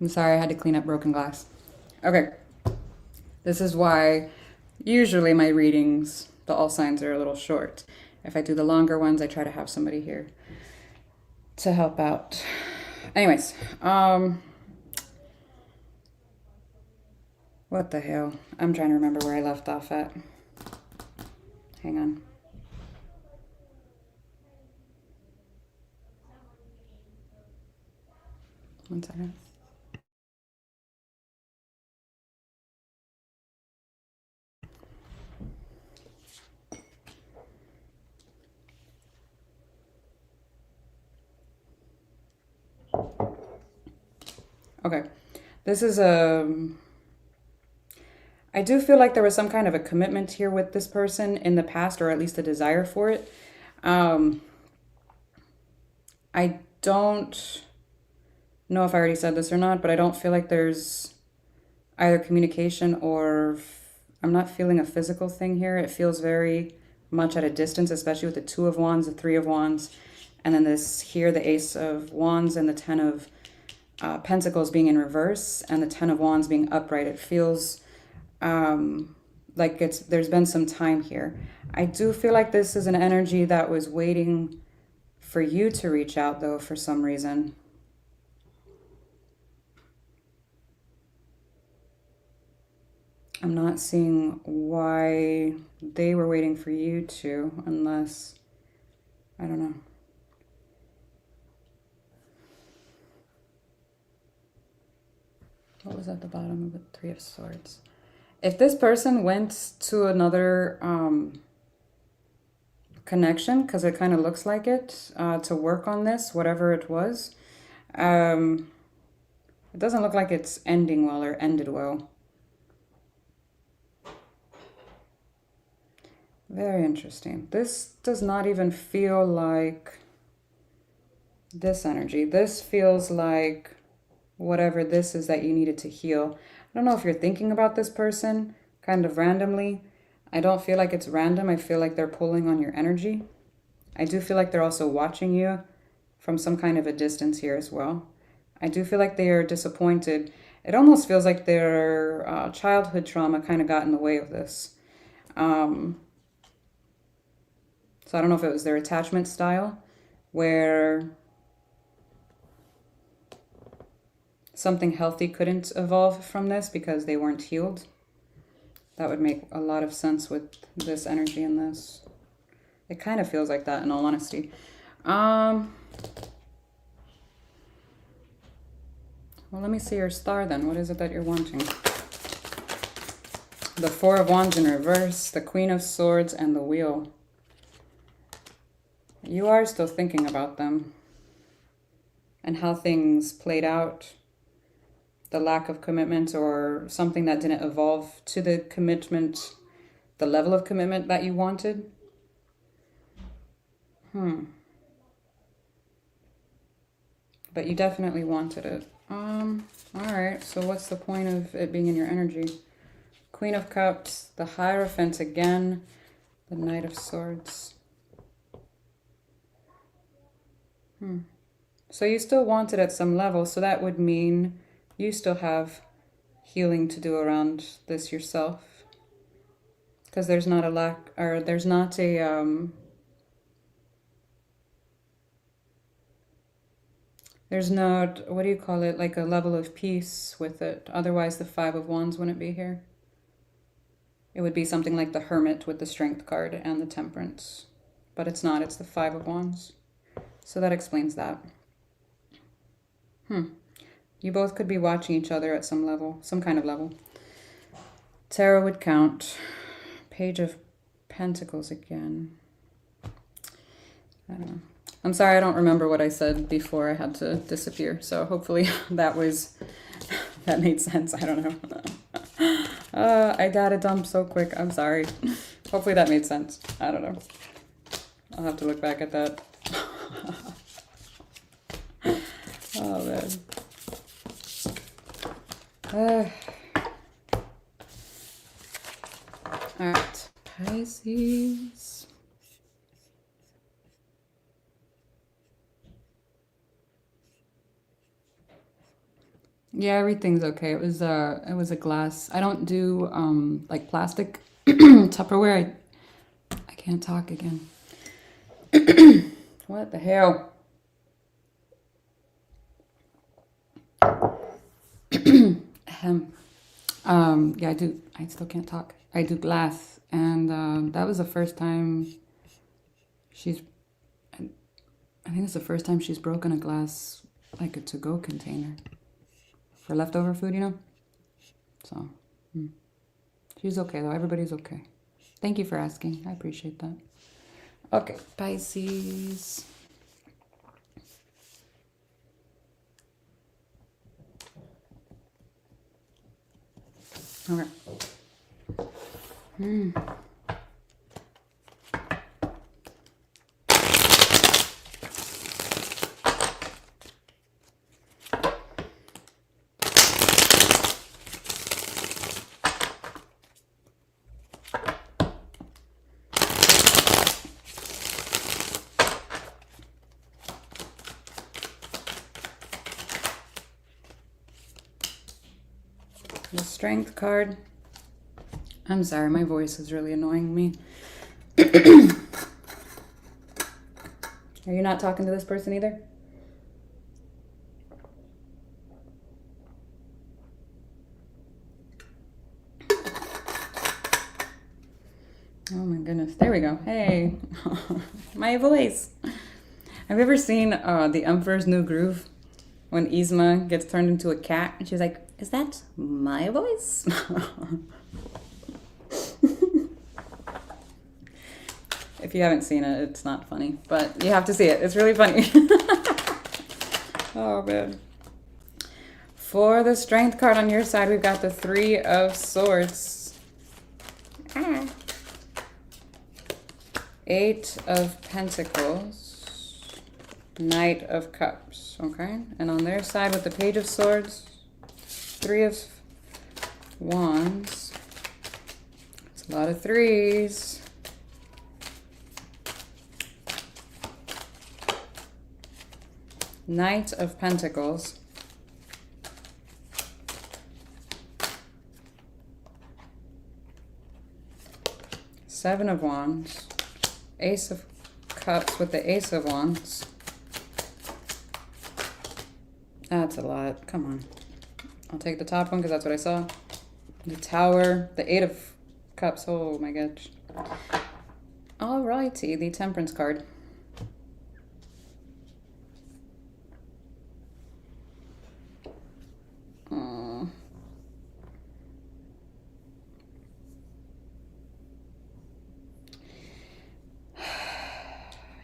I'm sorry, I had to clean up broken glass. Okay. This is why usually my readings, the all signs, are a little short. If I do the longer ones, I try to have somebody here to help out. Anyways, what the hell? I'm trying to remember where I left off at. Hang on. One second. Okay. This is I do feel like there was some kind of a commitment here with this person in the past, or at least a desire for it. I don't know if I already said this or not, but I don't feel like there's either communication or I'm not feeling a physical thing here. It feels very much at a distance, especially with the Two of Wands, the Three of Wands, and then this here, the Ace of Wands and the Ten of Pentacles being in reverse and the Ten of Wands being upright. It feels like there's been some time here. I do feel like this is an energy that was waiting for you to reach out, though, for some reason. I'm not seeing why they were waiting for you to, unless, I don't know. What was at the bottom of the Three of Swords? If this person went to another connection, because it kind of looks like it, to work on this, whatever it was, it doesn't look like it's ending well or ended well. Very interesting. This does not even feel like this energy. This feels like whatever this is that you needed to heal. I don't know if you're thinking about this person kind of randomly. I don't feel like it's random. I feel like they're pulling on your energy. I do feel like they're also watching you from some kind of a distance here as well. I do feel like they are disappointed. It almost feels like their childhood trauma kind of got in the way of this. So I don't know if it was their attachment style where something healthy couldn't evolve from this because they weren't healed. That would make a lot of sense with this energy in this. It kind of feels like that, in all honesty. Well, let me see your star then. What is it that you're wanting? The Four of Wands in reverse, the Queen of Swords, and the Wheel. You are still thinking about them and how things played out. The lack of commitment or something that didn't evolve to the commitment, the level of commitment that you wanted. But you definitely wanted it. All right, so what's the point of it being in your energy? Queen of Cups, the Hierophant again, the Knight of Swords. So you still want it at some level, so that would mean you still have healing to do around this yourself. Because there's not a lack, or there's not a, there's not, what do you call it, like a level of peace with it. Otherwise the Five of Wands wouldn't be here. It would be something like the Hermit with the Strength card and the Temperance. But it's not, it's the Five of Wands. So that explains that. You both could be watching each other at some level, some kind of level. Tarot would count. Page of Pentacles again. I don't know. I'm sorry, I don't remember what I said before I had to disappear. So hopefully that made sense. I don't know. I data dumped so quick. I'm sorry. Hopefully that made sense. I don't know. I'll have to look back at that. Oh, man. All right, Pisces. Yeah, everything's okay. It was a glass. I don't do like plastic Tupperware. I can't talk again. What the hell? Ahem. Yeah, I do. I still can't talk. I do glass, and that was the first time she's. I think it's the first time she's broken a glass, like a to-go container for leftover food. So she's okay though. Everybody's okay. Thank you for asking. I appreciate that. Okay, Pisces. Okay. The Strength card. I'm sorry, my voice is really annoying me. Are you not talking to this person either? Oh my goodness. There we go. Hey. My voice. Have you ever seen The Emperor's New Groove? When Yzma gets turned into a cat and she's like, is that my voice? If you haven't seen it, it's not funny, but you have to see it. It's really funny. Oh, man. For the Strength card on your side, we've got the Three of Swords. Eight of Pentacles. Knight of Cups. Okay. And on their side with the Page of Swords, Three of Wands. It's a lot of threes. Knight of Pentacles. Seven of Wands. Ace of Cups with the Ace of Wands. That's a lot. Come on. I'll take the top one because that's what I saw. The Tower. The Eight of Cups. Oh my gosh. Alrighty. The Temperance card.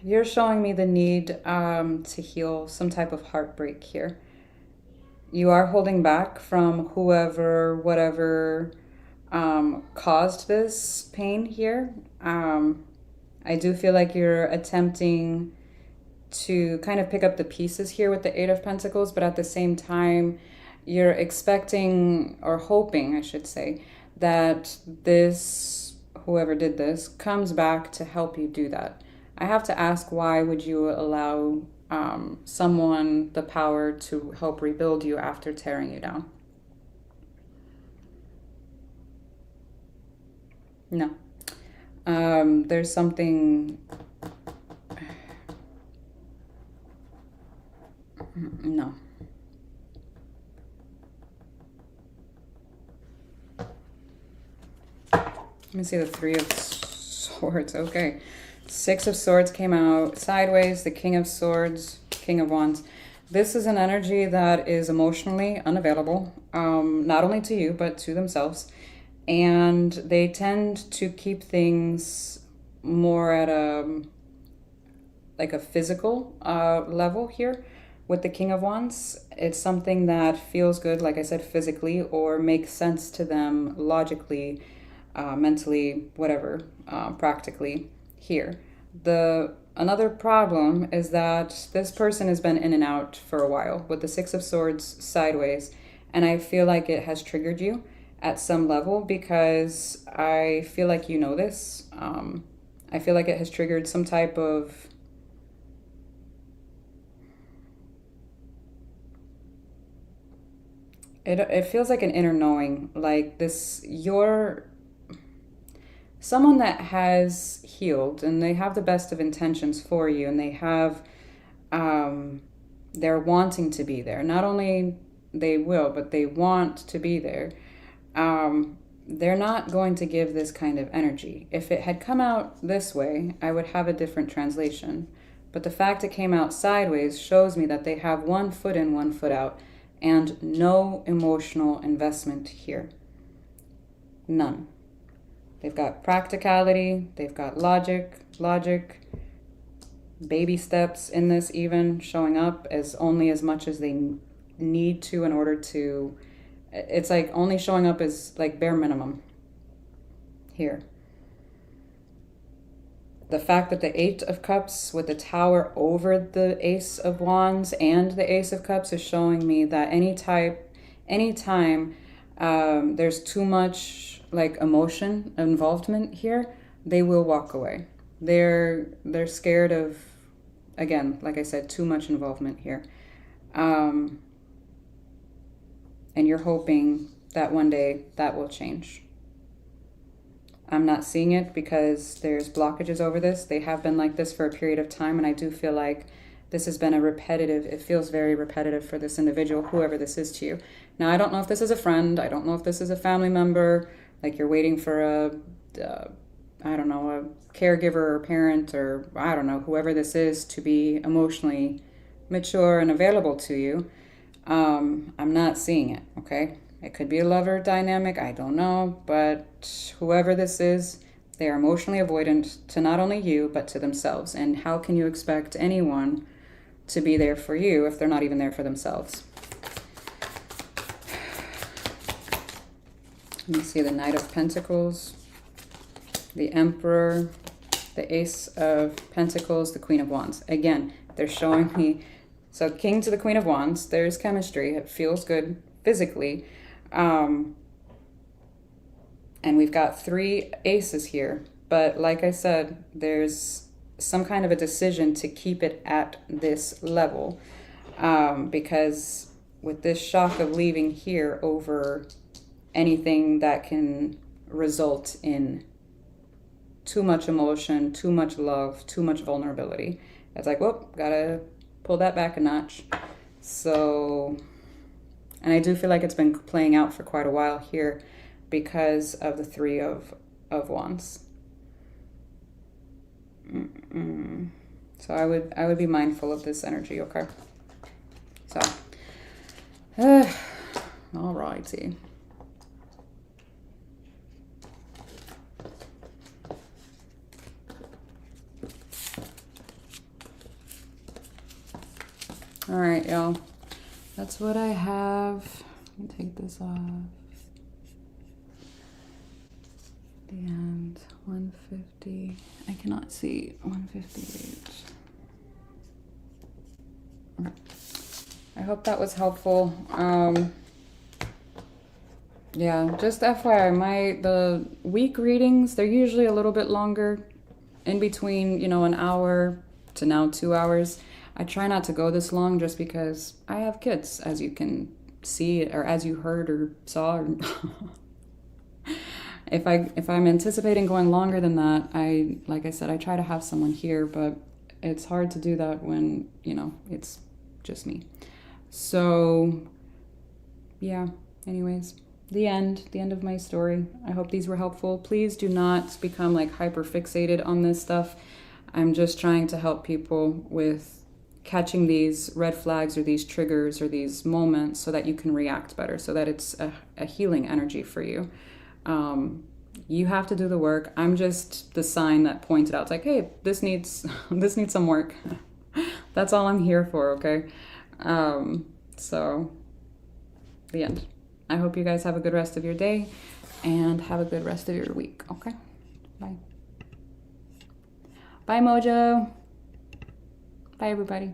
You're showing me the need to heal some type of heartbreak here. You are holding back from whoever, whatever caused this pain here. I do feel like you're attempting to kind of pick up the pieces here with the Eight of Pentacles, but at the same time, you're expecting, or hoping, I should say, that this, whoever did this, comes back to help you do that. I have to ask, why would you allow someone the power to help rebuild you after tearing you down? No. There's something... No. Let me see the Three of Swords. Okay. Six of Swords came out sideways. The King of Swords, King of Wands. This is an energy that is emotionally unavailable, not only to you, but to themselves. And they tend to keep things more at a physical level here. With the King of Wands, it's something that feels good, like I said, physically, or makes sense to them logically, mentally, whatever, practically. Here, another problem is that this person has been in and out for a while with the Six of Swords sideways, and I feel like it has triggered you at some level, because I feel like you know this. I feel like it has triggered some type of It feels like an inner knowing, like this, you're someone that has healed and they have the best of intentions for you, and they have, they're wanting to be there. Not only they will, but they want to be there. They're not going to give this kind of energy. If it had come out this way, I would have a different translation. But the fact it came out sideways shows me that they have one foot in, one foot out, and no emotional investment here. None. They've got practicality, they've got logic, baby steps in this, even showing up as only as much as they need to in order to, it's like only showing up is like bare minimum here. The fact that the Eight of Cups with the Tower over the Ace of Wands and the Ace of Cups is showing me that anytime there's too much like emotion involvement here, they will walk away. They're scared of, again, like I said, too much involvement here. And you're hoping that one day that will change. I'm not seeing it because there's blockages over this. They have been like this for a period of time, and I do feel like this has been it feels very repetitive for this individual, whoever this is to you. Now, I don't know if this is a friend. I don't know if this is a family member, like you're waiting for I don't know, a caregiver or parent, or I don't know, whoever this is to be emotionally mature and available to you. I'm not seeing it, okay? It could be a lover dynamic, I don't know, but whoever this is, they are emotionally avoidant to not only you, but to themselves. And how can you expect anyone to be there for you if they're not even there for themselves? Let me see the Knight of Pentacles, the Emperor, the Ace of Pentacles, the Queen of Wands. Again, they're showing me, so King to the Queen of Wands, there's chemistry. It feels good physically. And we've got 3 aces here. But like I said, there's some kind of a decision to keep it at this level. Because with this shock of leaving here over anything that can result in too much emotion, too much love, too much vulnerability, it's like, whoop, gotta pull that back a notch. So, and I do feel like it's been playing out for quite a while here because of the 3 of Wands. So I would be mindful of this energy, okay? So, all righty. All right, y'all. That's what I have. Let me take this off. And 150. I cannot see 158. Okay. I hope that was helpful. Yeah, just FYI, the week readings, they're usually a little bit longer, in between, an hour to now 2 hours. I try not to go this long just because I have kids, as you can see, or as you heard or saw. Or if I'm anticipating going longer than that, like I said, I try to have someone here, but it's hard to do that when, it's just me. So, yeah, anyways, the end of my story. I hope these were helpful. Please do not become like hyper fixated on this stuff. I'm just trying to help people with catching these red flags or these triggers or these moments so that you can react better, so that it's a healing energy for you. You have to do the work. I'm just the sign that pointed out. It's like, hey, this needs some work. That's all I'm here for, okay? So, the end. I hope you guys have a good rest of your day and have a good rest of your week, okay? Bye. Bye, Mojo. Bye, everybody.